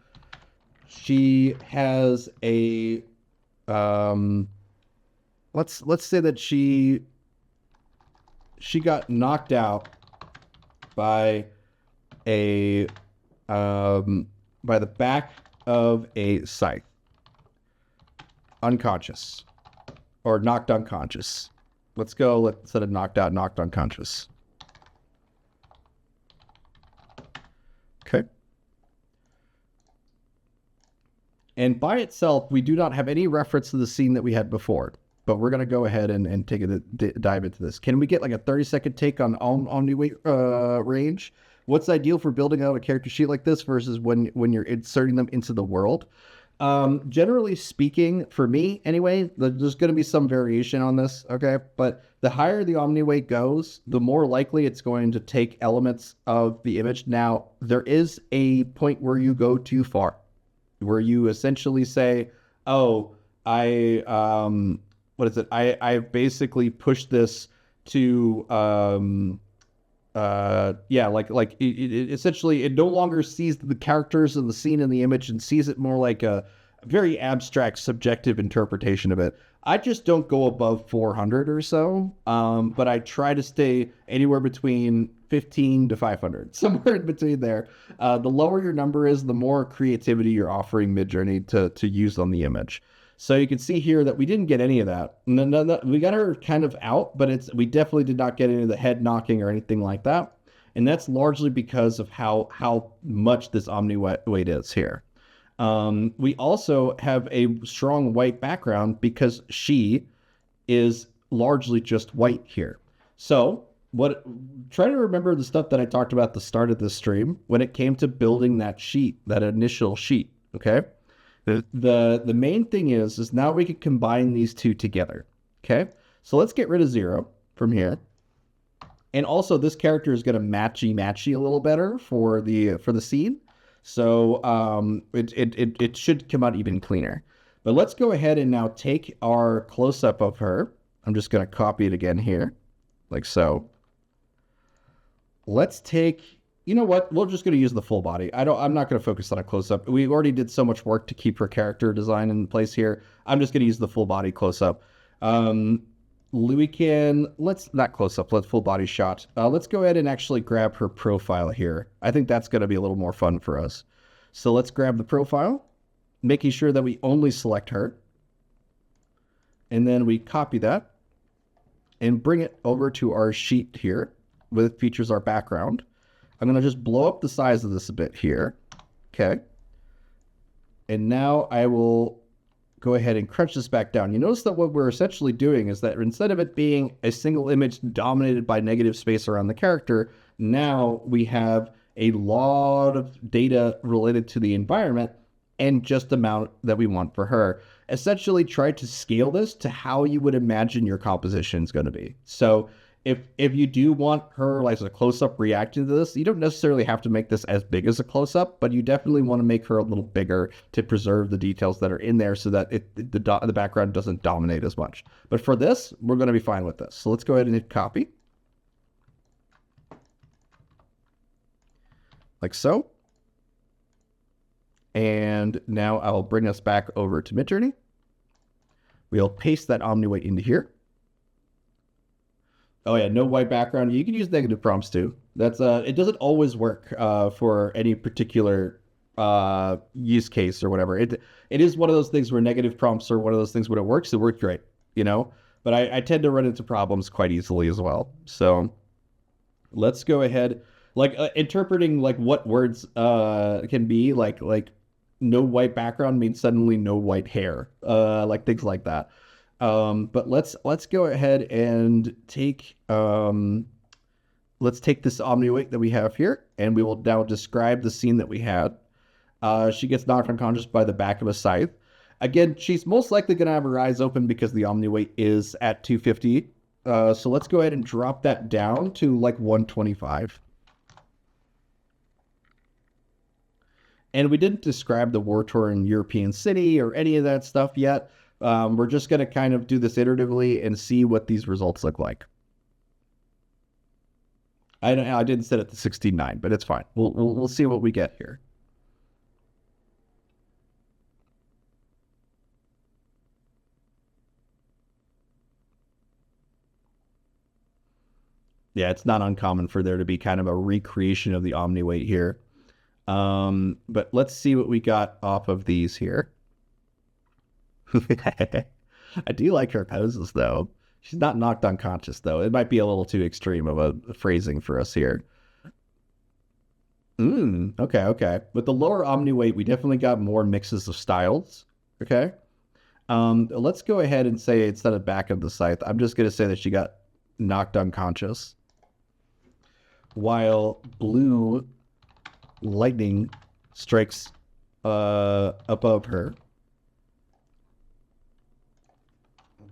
She has a, let's say that she got knocked out by a by the back of a scythe, unconscious, or knocked unconscious. Let's go. Instead of knocked out, knocked unconscious. Okay. And by itself, we do not have any reference to the scene that we had before. But we're going to go ahead and take a dive into this. Can we get like a 30-second take on Omni range? What's ideal for building out a character sheet like this versus when you're inserting them into the world? Generally speaking, for me anyway, there's going to be some variation on this, okay? But the higher the omni weight goes, the more likely it's going to take elements of the image. Now, there is a point where you go too far, where you essentially say, "Oh, what is it? I basically pushed this to yeah, like essentially it no longer sees the characters of the scene in the image and sees it more like a very abstract subjective interpretation of it. I just don't go above 400 or so, but I try to stay anywhere between 15 to 500, somewhere in between there. The lower your number is, the more creativity you're offering Midjourney to use on the image. So you can see here that we didn't get any of that. No, we got her kind of out, but we definitely did not get any of the head knocking or anything like that. And that's largely because of how much this omni weight is here. We also have a strong white background because she is largely just white here. So try to remember the stuff that I talked about at the start of this stream when it came to building that sheet, that initial sheet, okay? The main thing is now we can combine these two together. Okay, so let's get rid of 0 from here. And also this character is going to matchy a little better for the scene. So it should come out even cleaner. But let's go ahead and now take our close-up of her. I'm just going to copy it again here, like so. Let's take, you know what? We're just going to use the full body. I'm not going to focus on a close-up. We already did so much work to keep her character design in place here. I'm just going to use the full body close-up. Let's not close-up, let's full body shot. Let's go ahead and actually grab her profile here. I think that's going to be a little more fun for us. So let's grab the profile, making sure that we only select her. And then we copy that and bring it over to our sheet here, with features our background. I'm going to just blow up the size of this a bit here. Okay. And now I will go ahead and crunch this back down. You notice that what we're essentially doing is that instead of it being a single image dominated by negative space around the character, now we have a lot of data related to the environment and just the amount that we want for her. Essentially try to scale this to how you would imagine your composition is going to be. So if you do want her like a close-up reacting to this, you don't necessarily have to make this as big as a close-up, but you definitely want to make her a little bigger to preserve the details that are in there so that the background doesn't dominate as much. But for this, we're going to be fine with this. So let's go ahead and hit copy. Like so. And now I'll bring us back over to Midjourney. We'll paste that omni weight into here. Oh yeah, no white background. You can use negative prompts too. That's it doesn't always work for any particular use case or whatever. It is one of those things where negative prompts are one of those things when it works great, you know. But I tend to run into problems quite easily as well. So let's go ahead, like interpreting like what words can be like no white background means suddenly no white hair, like things like that. But let's go ahead and take let's take this omni weight that we have here, and we will now describe the scene that we had. She gets knocked unconscious by the back of a scythe. Again, she's most likely going to have her eyes open because the omni weight is at 250. So let's go ahead and drop that down to like 125. And we didn't describe the war-torn European city or any of that stuff yet. We're just going to kind of do this iteratively and see what these results look like. I didn't set it to 16:9, but it's fine. We'll see what we get here. Yeah, it's not uncommon for there to be kind of a recreation of the omni weight here. But let's see what we got off of these here. I do like her poses though. She's not knocked unconscious though. It might be a little too extreme of a phrasing for us here. Okay. With the lower omni weight, we definitely got more mixes of styles. Okay. Let's go ahead and say instead of back of the scythe, I'm just going to say that she got knocked unconscious while blue lightning strikes above her.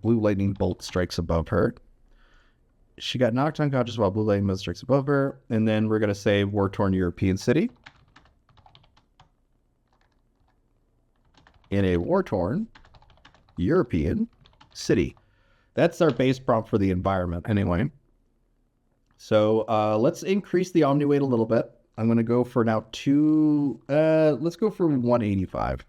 blue lightning bolt strikes above her. She got knocked unconscious while blue lightning bolt strikes above her. And then we're going to say war-torn European city. In a war-torn European city. That's our base prompt for the environment anyway. So let's increase the omni weight a little bit. I'm going to go for now let's go for 185.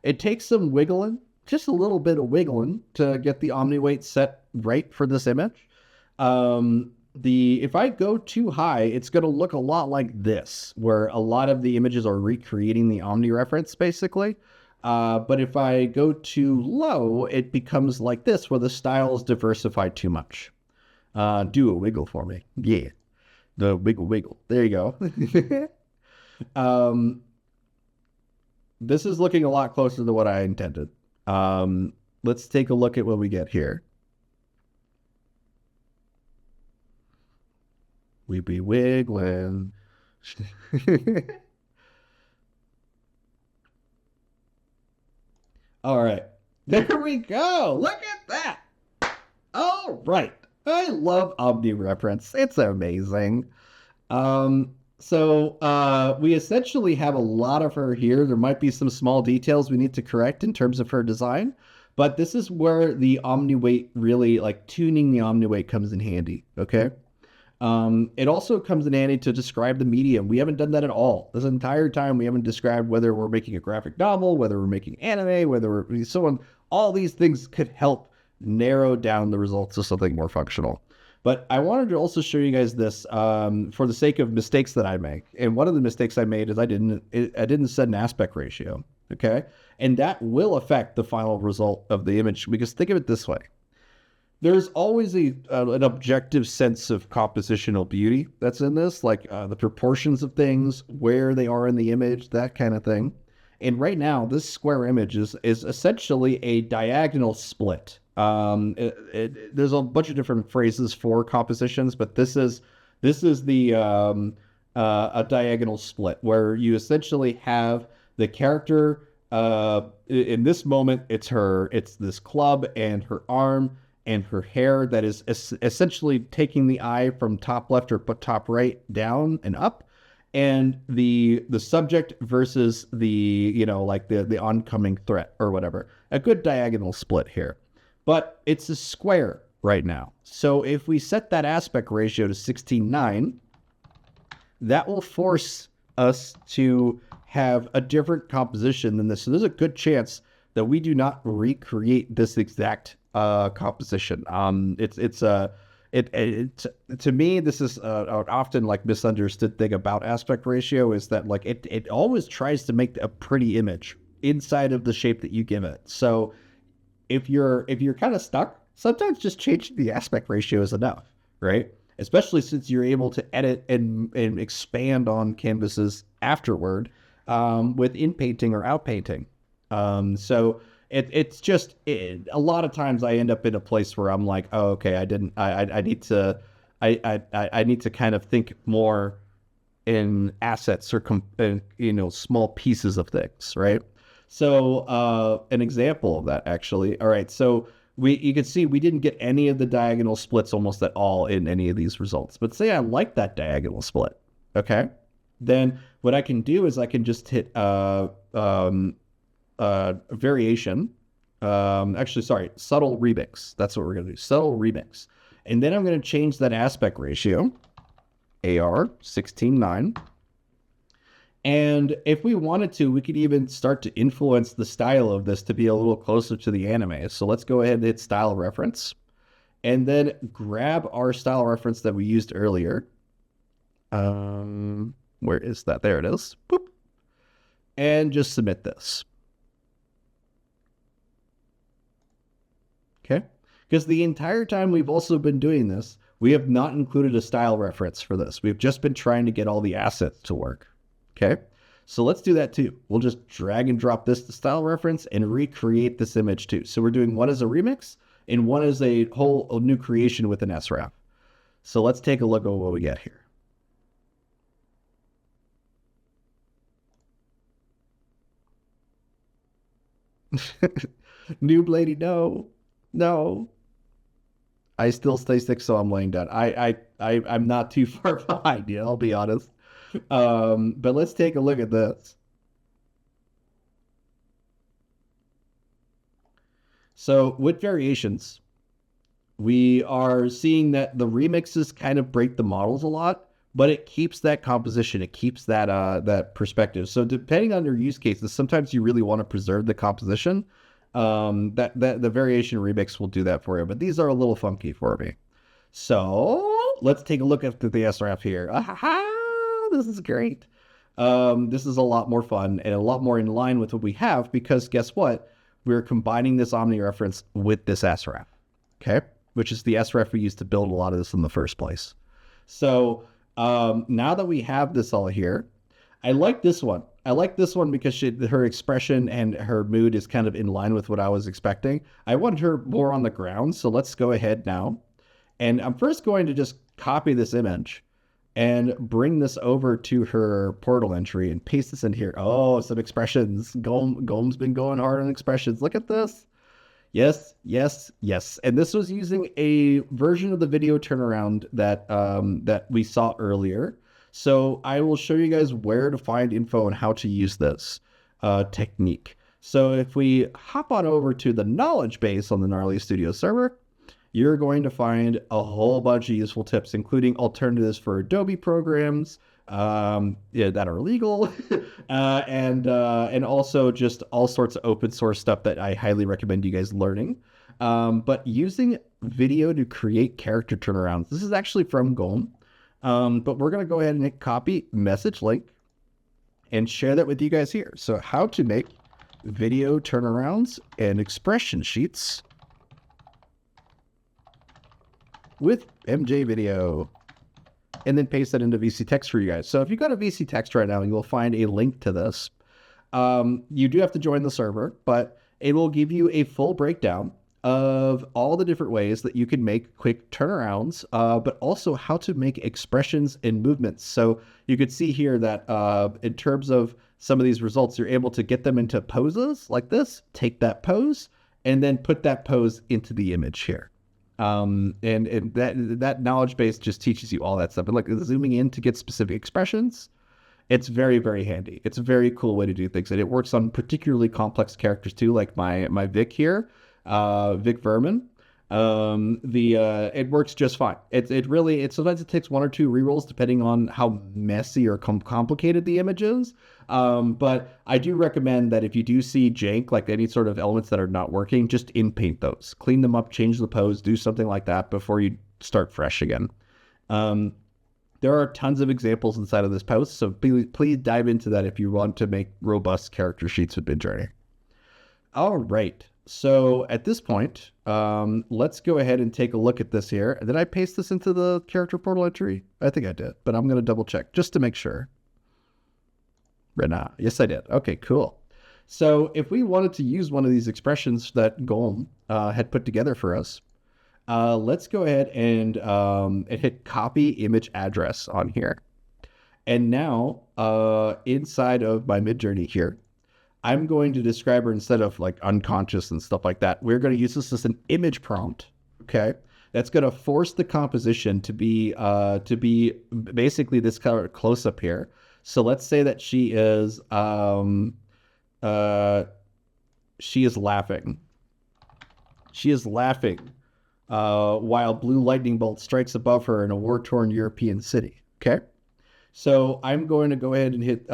It takes some wiggling, just a little bit of wiggling to get the omni weight set right for this image. If I go too high, it's going to look a lot like this, where a lot of the images are recreating the omni reference basically. But if I go too low, it becomes like this, where the style is diversified too much. Do a wiggle for me. Yeah. The wiggle. There you go. This is looking a lot closer to what I intended. Let's take a look at what we get here. We be wiggling. All right. There we go. Look at that. All right. I love omni-reference. It's amazing. So we essentially have a lot of her here. There might be some small details we need to correct in terms of her design, but this is where the omni-weight really, like tuning the omni-weight comes in handy, okay? It also comes in handy to describe the medium. We haven't done that at all. This entire time we haven't described whether we're making a graphic novel, whether we're making anime, whether we're so on. All these things could help narrow down the results to something more functional. But I wanted to also show you guys this for the sake of mistakes that I make. And one of the mistakes I made is I didn't set an aspect ratio, okay? And that will affect the final result of the image, because think of it this way. There's always an objective sense of compositional beauty that's in this, like the proportions of things, where they are in the image, that kind of thing. And right now, this square image is essentially a diagonal split. There's a bunch of different phrases for compositions, but this is the a diagonal split, where you essentially have the character. In this moment, it's this club and her arm and her hair that is essentially taking the eye from top left or top right down and up, and the subject versus the the oncoming threat or whatever. A good diagonal split here, but it's a square right now. So if we set that aspect ratio to 16:9, that will force us to have a different composition than this. So there's a good chance that we do not recreate this exact composition. To me, this is an often like misunderstood thing about aspect ratio, is that like it always tries to make a pretty image inside of the shape that you give it. So if you're kind of stuck, sometimes just changing the aspect ratio is enough, right? Especially since you're able to edit and expand on canvases afterward with in-painting or out-painting. So it's just a lot of times I end up in a place where I'm like, oh, okay, I need to kind of think more in assets or small pieces of things, right? So an example of that, actually. All right, so you can see we didn't get any of the diagonal splits almost at all in any of these results. But say I like that diagonal split, okay? Then what I can do is I can just hit variation. Subtle remix. That's what we're going to do. Subtle remix. And then I'm going to change that aspect ratio, AR 16:9. And if we wanted to, we could even start to influence the style of this to be a little closer to the anime. So let's go ahead and hit style reference, and then grab our style reference that we used earlier. Where is that? There it is. Boop. And just submit this. Okay? Because the entire time we've also been doing this, we have not included a style reference for this. We've just been trying to get all the assets to work. Okay? So let's do that too. We'll just drag and drop this to style reference and recreate this image too. So we're doing one as a remix and one as a whole new creation with an SRAP. So let's take a look at what we get here. Noob lady, no. No. I still stay sick, so I'm laying down. I'm not too far behind you, I'll be honest. But let's take a look at this. So with variations, we are seeing that the remixes kind of break the models a lot, but it keeps that composition. It keeps that that perspective. So depending on your use cases, sometimes you really want to preserve the composition. That the variation remix will do that for you, but these are a little funky for me. So let's take a look at the SRF here. This is great. This is a lot more fun and a lot more in line with what we have, because guess what? We're combining this Omni reference with this SRF, okay? Which is the SRF we used to build a lot of this in the first place. So now that we have this all here, I like this one. I like this one because her expression and her mood is kind of in line with what I was expecting. I wanted her more on the ground, so let's go ahead now. And I'm first going to just copy this image and bring this over to her portal entry and paste this in here. Oh, some expressions. Golm's been going hard on expressions. Look at this. Yes, yes, yes. And this was using a version of the video turnaround that that we saw earlier. So I will show you guys where to find info on how to use this technique. So if we hop on over to the knowledge base on the Gnarly Studio server, you're going to find a whole bunch of useful tips, including alternatives for Adobe programs that are legal, and also just all sorts of open source stuff that I highly recommend you guys learning. But using video to create character turnarounds. This is actually from Golem, but we're going to go ahead and hit copy message link and share that with you guys here. So how to make video turnarounds and expression sheets with MJ Video, and then paste that into VC Text for you guys. So if you go to VC Text right now, you will find a link to this. You do have to join the server, but it will give you a full breakdown of all the different ways that you can make quick turnarounds, but also how to make expressions and movements. So you could see here that in terms of some of these results, you're able to get them into poses like this, take that pose, and then put that pose into the image here. And that knowledge base just teaches you all that stuff. And like zooming in to get specific expressions, it's very, very handy. It's a very cool way to do things. And it works on particularly complex characters too, like my Vic here, Vic Vermin. It works just fine. Sometimes it takes one or two rerolls depending on how messy or complicated the image is. But I do recommend that if you do see jank, like any sort of elements that are not working, just in-paint those, clean them up, change the pose, do something like that before you start fresh again. There are tons of examples inside of this post, so please dive into that if you want to make robust character sheets with Midjourney. All right. So at this point, let's go ahead and take a look at this here. Did I paste this into the character portal entry? I think I did, but I'm going to double check just to make sure. Rena, yes, I did. Okay, cool. So if we wanted to use one of these expressions that Golem had put together for us, let's go ahead and hit copy image address on here. And now inside of my Midjourney here, I'm going to describe her instead of like unconscious and stuff like that. We're going to use this as an image prompt. Okay. That's going to force the composition to be basically this kind of close up here. So let's say that she is laughing. She is laughing while blue lightning bolt strikes above her in a war-torn European city. Okay. So I'm going to go ahead and hit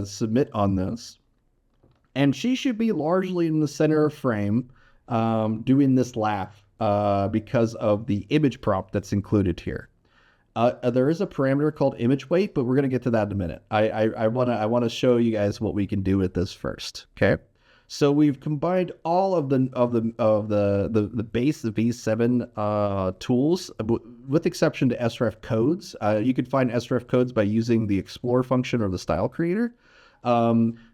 submit on this. And she should be largely in the center of frame doing this laugh because of the image prompt that's included here. There is a parameter called image weight, but we're going to get to that in a minute. I want to show you guys what we can do with this first. Okay. So we've combined all of the base V7 tools, with exception to SRF codes. You could find SRF codes by using the Explore function or the Style Creator.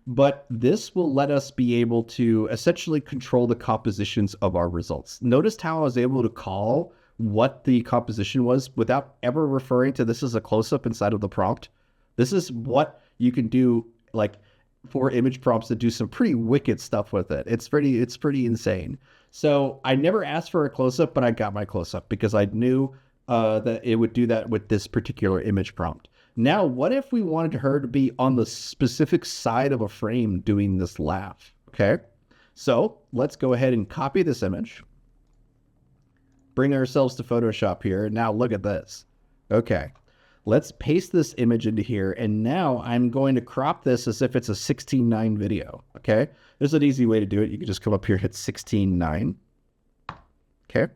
But this will let us be able to essentially control the compositions of our results. Notice how I was able to call what the composition was without ever referring to this as a close-up inside of the prompt. This is what you can do like for image prompts to do some pretty wicked stuff with it. It's pretty insane. So I never asked for a close-up, but I got my close-up because I knew that it would do that with this particular image prompt. Now, what if we wanted her to be on the specific side of a frame doing this laugh? Okay, so let's go ahead and copy this image. Bring ourselves to Photoshop here. Now look at this. Okay, let's paste this image into here. And now I'm going to crop this as if it's a 16:9 video. Okay, there's an easy way to do it. You can just come up here, hit 16:9. Okay,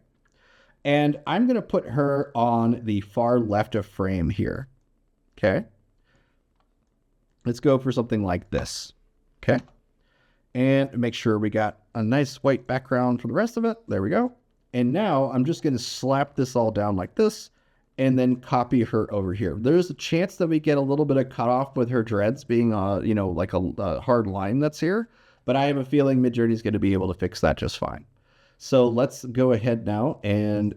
and I'm going to put her on the far left of frame here. Okay, let's go for something like this. Okay, and make sure we got a nice white background for the rest of it. There we go. And now I'm just going to slap this all down like this and then copy her over here. There's a chance that we get a little bit of cutoff with her dreads being, you know, like a hard line that's here, but I have a feeling Midjourney is going to be able to fix that just fine. So let's go ahead now and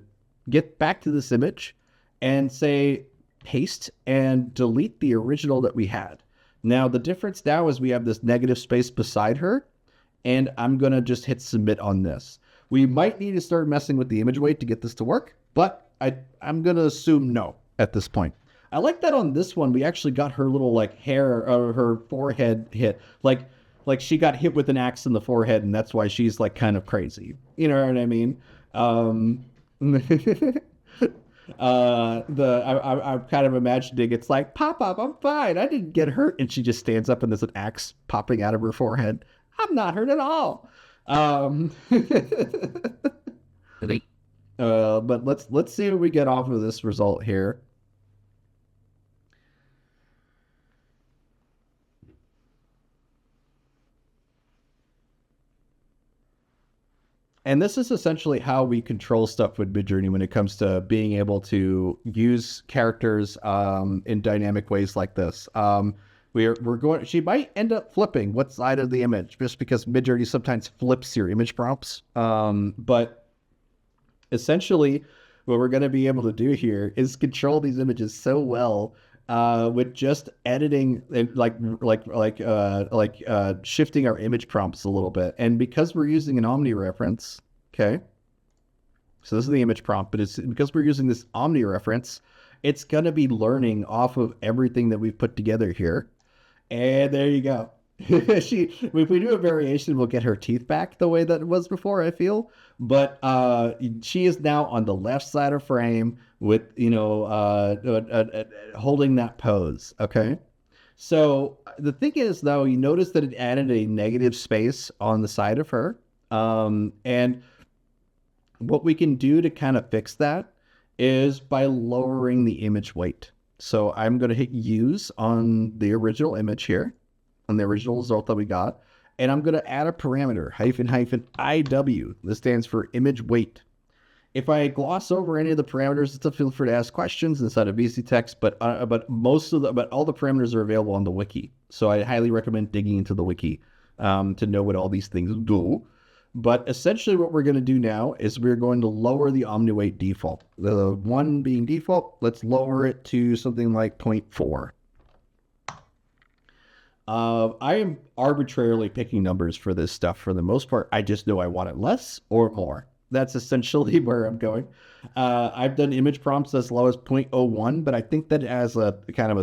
get back to this image and say paste and delete the original that we had. Now the difference now is we have this negative space beside her, and I'm going to just hit submit on this. We might need to start messing with the image weight to get this to work, but I'm going to assume no at this point. I like that on this one, we actually got her little like hair or her forehead hit. Like she got hit with an axe in the forehead, and that's why she's like kind of crazy. You know what I mean? I'm kind of imagining it's like, pop up, I'm fine. I didn't get hurt. And she just stands up and there's an axe popping out of her forehead. I'm not hurt at all. But let's see what we get off of this result here. And this is essentially how we control stuff with Midjourney when it comes to being able to use characters in dynamic ways like this. We're going. She might end up flipping what side of the image, just because Midjourney sometimes flips your image prompts. But essentially, what we're going to be able to do here is control these images so well with just editing and shifting our image prompts a little bit. And because we're using an Omni reference, okay. So this is the image prompt, but it's because we're using this Omni reference, it's going to be learning off of everything that we've put together here. And there you go. If we do a variation, we'll get her teeth back the way that it was before, I feel. But she is now on the left side of frame with, holding that pose. Okay. So the thing is, though, you notice that it added a negative space on the side of her. And what we can do to kind of fix that is by lowering the image weight. So I'm going to hit use on the original image here, on the original result that we got. And I'm going to add a parameter, -IW. This stands for image weight. If I gloss over any of the parameters, still feel free to ask questions inside of VC text, but all the parameters are available on the wiki. So I highly recommend digging into the wiki to know what all these things do. But essentially what we're going to do now is we're going to lower the Omni weight default. The 1 being default, let's lower it to something like 0.4. I am arbitrarily picking numbers for this stuff for the most part. I just know I want it less or more. That's essentially where I'm going. I've done image prompts as low as 0.01, but I think that as a kind of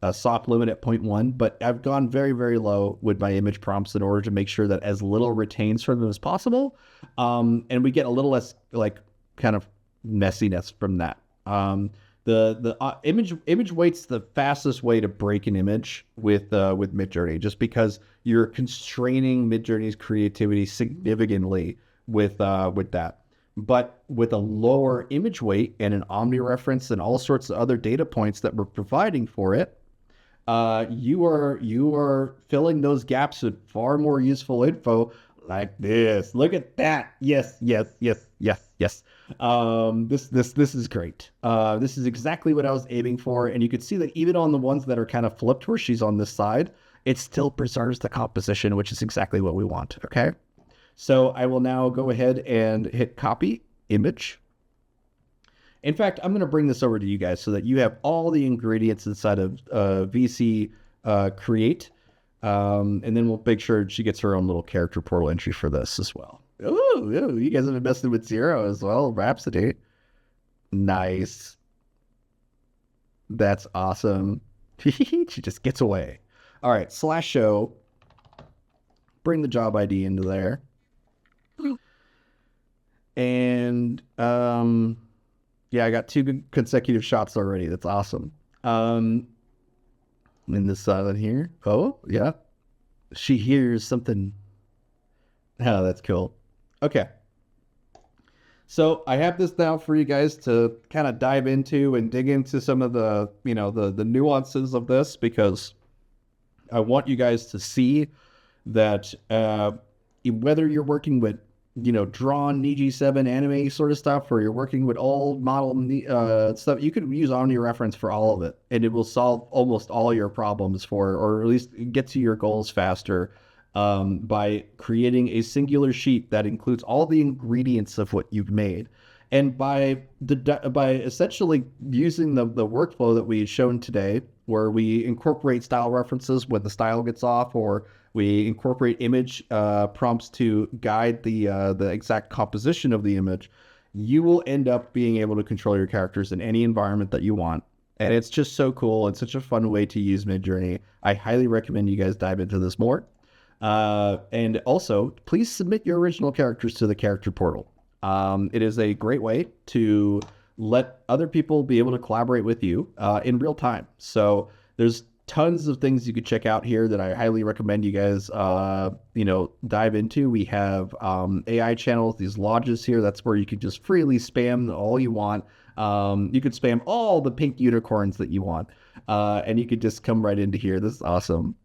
a soft limit at 0.1, but I've gone very, very low with my image prompts in order to make sure that as little retains from them as possible. And we get a little less like kind of messiness from that. The image weight's the fastest way to break an image with Midjourney, just because you're constraining Midjourney's creativity significantly with that. But with a lower image weight and an Omni reference and all sorts of other data points that we're providing for it, you are filling those gaps with far more useful info like this. Look at that. Yes. This is great. This is exactly what I was aiming for. And you can see that even on the ones that are kind of flipped where she's on this side, it still preserves the composition, which is exactly what we want. Okay. So I will now go ahead and hit copy image. In fact, I'm going to bring this over to you guys so that you have all the ingredients inside of VC Create And then we'll make sure she gets her own little character portal entry for this as well. Ooh, you guys have invested with Zero as well. Rhapsody. Nice. That's awesome. She just gets away. All right, /show. Bring the job ID into there. And yeah, I got 2 good consecutive shots already. That's awesome. In this silent here. Oh, yeah. She hears something. Oh, that's cool. Okay. So I have this now for you guys to kind of dive into and dig into some of the, the nuances of this, because I want you guys to see that whether you're working with, drawn Niji7 anime sort of stuff, or you're working with old model stuff, you can use Omni Reference for all of it, and it will solve almost all your problems or at least get to your goals faster by creating a singular sheet that includes all the ingredients of what you've made. And by essentially using the workflow that we've shown today, where we incorporate style references when the style gets off, or we incorporate image prompts to guide the exact composition of the image, you will end up being able to control your characters in any environment that you want. And it's just so cool. It's such a fun way to use Midjourney. I highly recommend you guys dive into this more. And also, please submit your original characters to the character portal. It is a great way to let other people be able to collaborate with you in real time. So there's tons of things you could check out here that I highly recommend you guys, dive into. We have AI channels, these lodges here. That's where you can just freely spam all you want. You could spam all the pink unicorns that you want, and you could just come right into here. This is awesome.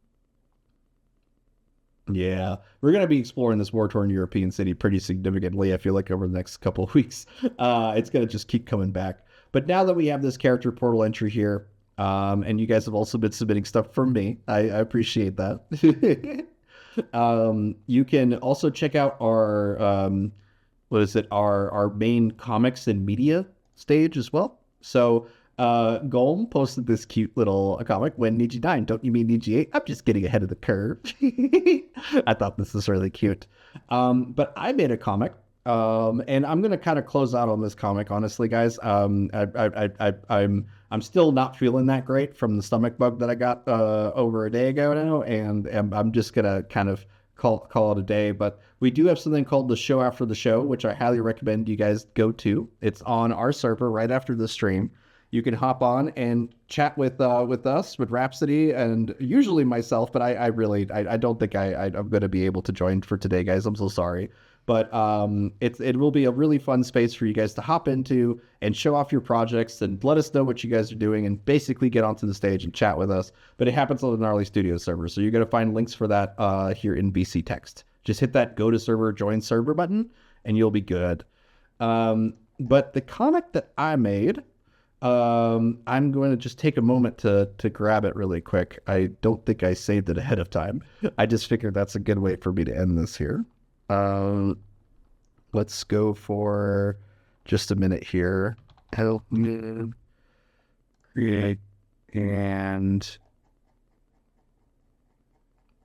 Yeah, we're going to be exploring this war-torn European city pretty significantly, I feel like, over the next couple of weeks. It's going to just keep coming back. But now that we have this character portal entry here, and you guys have also been submitting stuff from me, I appreciate that. You can also check out our, our main comics and media stage as well. So Golem posted this cute little comic, When Niji 9, Don't You Mean Niji 8? I'm just getting ahead of the curve. I thought this was really cute. But I made a comic, and I'm going to kind of close out on this comic, honestly, guys. I'm still not feeling that great from the stomach bug that I got over a day ago now, and I'm just going to kind of call it a day. But we do have something called the show after the show, which I highly recommend you guys go to. It's on our server right after the stream. You can hop on and chat with us, with Rhapsody, and usually myself, but I don't think I'm going to be able to join for today, guys. I'm so sorry. But it will be a really fun space for you guys to hop into and show off your projects and let us know what you guys are doing and basically get onto the stage and chat with us. But it happens on the Gnarly Studios server, so you're going to find links for that here in VC text. Just hit that go to server, join server button, and you'll be good. But the comic that I made, I'm going to just take a moment to grab it really quick. I don't think I saved it ahead of time. I just figured that's a good way for me to end this here. Let's go for just a minute here. Help me create, and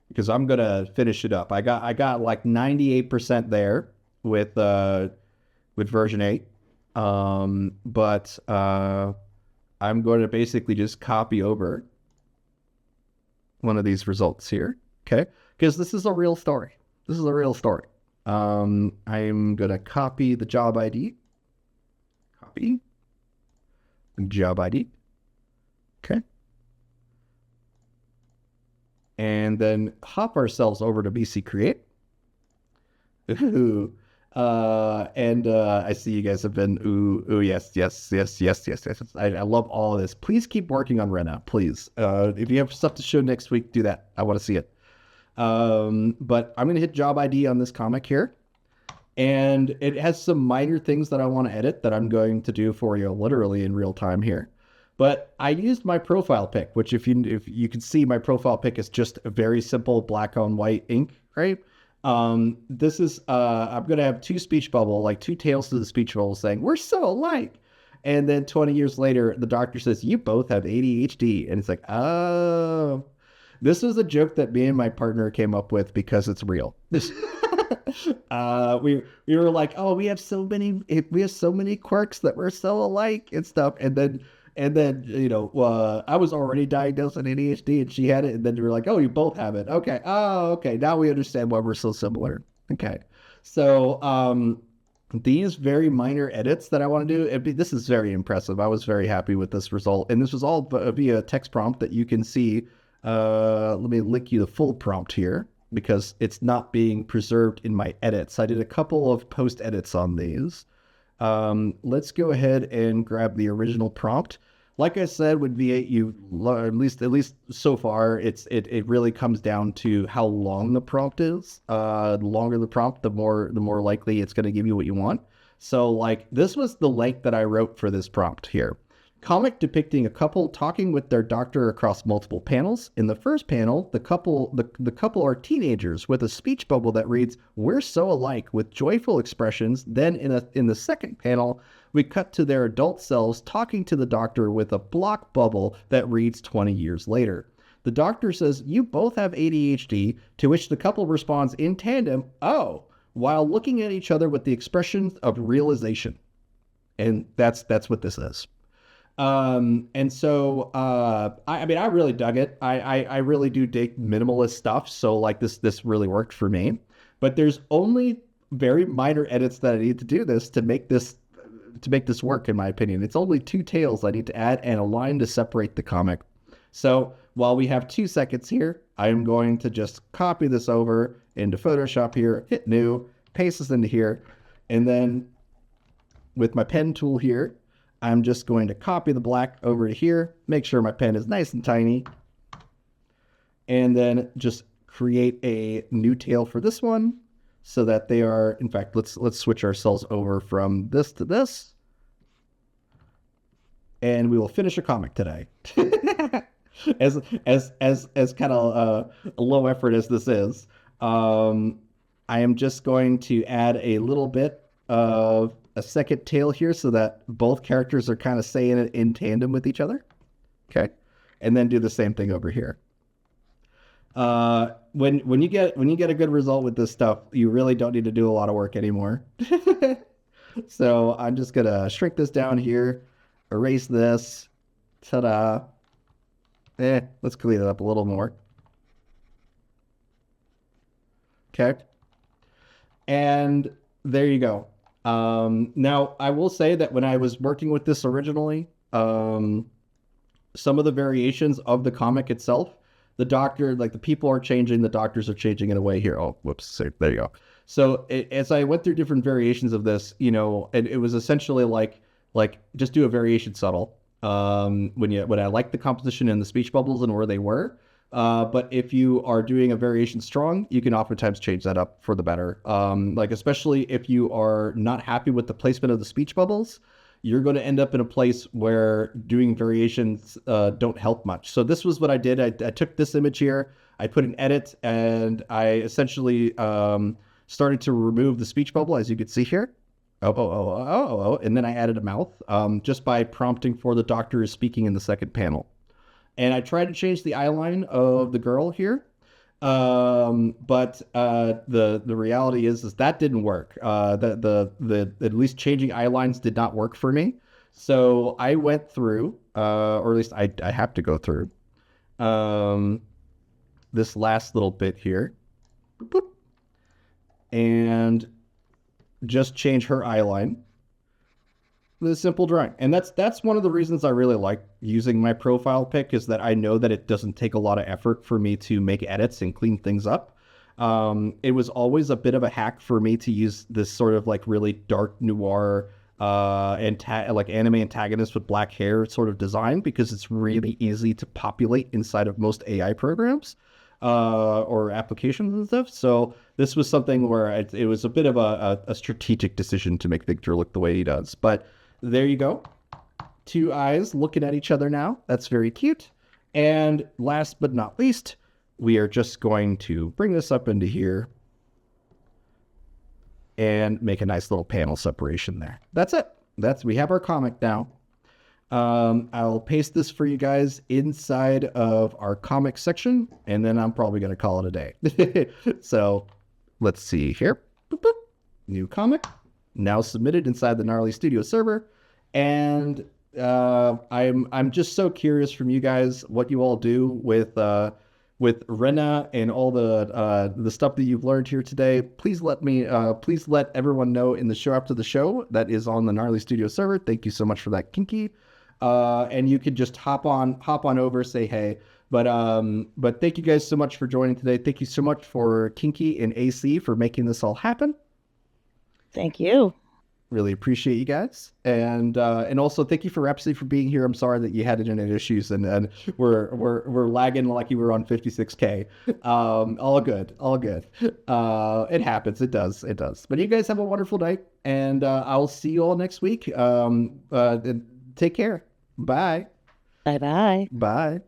because I'm gonna finish it up. I got like 98% there with version 8. But I'm going to basically just copy over one of these results here, okay? Because this is a real story. This is a real story. I'm going to copy the job ID. Copy. Job ID. Okay. And then hop ourselves over to BC Create. Ooh. I see you guys have been, yes. I love all of this. Please keep working on Rena, please. If you have stuff to show next week, do that. I want to see it. But I'm going to hit job ID on this comic here. And it has some minor things that I want to edit that I'm going to do for you literally in real time here. But I used my profile pick, which if you can see, my profile pick is just a very simple black on white ink, right? This is, I'm going to have two speech bubble, like two tails to the speech bubble saying, we're so alike. And then 20 years later, the doctor says, you both have ADHD. And it's like, oh, This was a joke that me and my partner came up with because it's real. We were like, oh, we have so many quirks that we're so alike and stuff, and then I was already diagnosed with ADHD and she had it, and then we were like, oh, you both have it. Okay. Oh, okay. Now we understand why we're so similar. Okay. So these very minor edits that I want to do, this is very impressive. I was very happy with this result, and this was all via text prompt that you can see. Let me link you the full prompt here because it's not being preserved in my edits. I did a couple of post edits on these. Let's go ahead and grab the original prompt. Like I said, with V8, at least so far, it really comes down to how long the prompt is. The longer the prompt, the more likely it's going to give you what you want. So like this was the length that I wrote for this prompt here. Comic depicting a couple talking with their doctor across multiple panels. In the first panel, the couple are teenagers with a speech bubble that reads, "We're so alike," with joyful expressions. Then in the second panel, we cut to their adult selves talking to the doctor with a block bubble that reads 20 years later. The doctor says, "You both have ADHD," to which the couple responds in tandem, "Oh," while looking at each other with the expression of realization. And that's what this is. And so, I mean, I really dug it. I really do dig minimalist stuff. So like this really worked for me, but there's only very minor edits that I need to do this to make this work. In my opinion, it's only 2 tails I need to add and a line to separate the comic. So while we have 2 seconds here, I am going to just copy this over into Photoshop here, hit new, paste this into here. And then with my pen tool here, I'm just going to copy the black over to here, make sure my pen is nice and tiny, and then just create a new tail for this one so that they are, in fact, let's switch ourselves over from this to this, and we will finish a comic today. as kind of low effort as this is, I am just going to add a little bit of a second tail here so that both characters are kind of saying it in tandem with each other. Okay. And then do the same thing over here. When you get a good result with this stuff, you really don't need to do a lot of work anymore. So I'm just going to shrink this down here, erase this. Ta-da. Let's clean it up a little more. Okay. And there you go. Now, I will say that when I was working with this originally, some of the variations of the comic itself, the doctor, like the people are changing, the doctors are changing in a way here. Oh, whoops. There you go. So as I went through different variations of this, it was essentially like just do a variation subtle. When I liked the composition and the speech bubbles and where they were. But if you are doing a variation strong, you can oftentimes change that up for the better. Like especially if you are not happy with the placement of the speech bubbles, you're going to end up in a place where doing variations don't help much. So this was what I did. I took this image here, I put an edit, and I essentially started to remove the speech bubble, as you can see here. And then I added a mouth just by prompting for the doctor is speaking in the second panel. And I tried to change the eye line of the girl here, but the reality is that didn't work. The at least changing eye lines did not work for me. So I went through, or at least I have to go through this last little bit here, boop, and just change her eye line. The simple drawing. And that's one of the reasons I really like using my profile pick, is that I know that it doesn't take a lot of effort for me to make edits and clean things up. It was always a bit of a hack for me to use this sort of like really dark noir like anime antagonist with black hair sort of design, because it's really easy to populate inside of most AI programs or applications and stuff. So this was something where it was a bit of a strategic decision to make Victor look the way he does. But there you go. 2 eyes looking at each other now. That's very cute. And last but not least, we are just going to bring this up into here and make a nice little panel separation there. That's it. We have our comic now. I'll paste this for you guys inside of our comic section, and then I'm probably going to call it a day. So let's see here. Boop, boop. New comic, now submitted inside the Gnarly Studio server. And I'm just so curious from you guys what you all do with Rena and all the stuff that you've learned here today. Please let everyone know in the show after the show that is on the Gnarly Studio server. Thank you so much for that, Kinky. And you could just hop on over, say hey. But thank you guys so much for joining today. Thank you so much for Kinky and AC for making this all happen. Thank you. Really appreciate you guys, and also thank you for Rhapsody for being here. I'm sorry that you had internet issues and we're lagging like you were on 56K. All good. It happens. It does. But you guys have a wonderful night, and I'll see you all next week. Take care. Bye. Bye bye. Bye.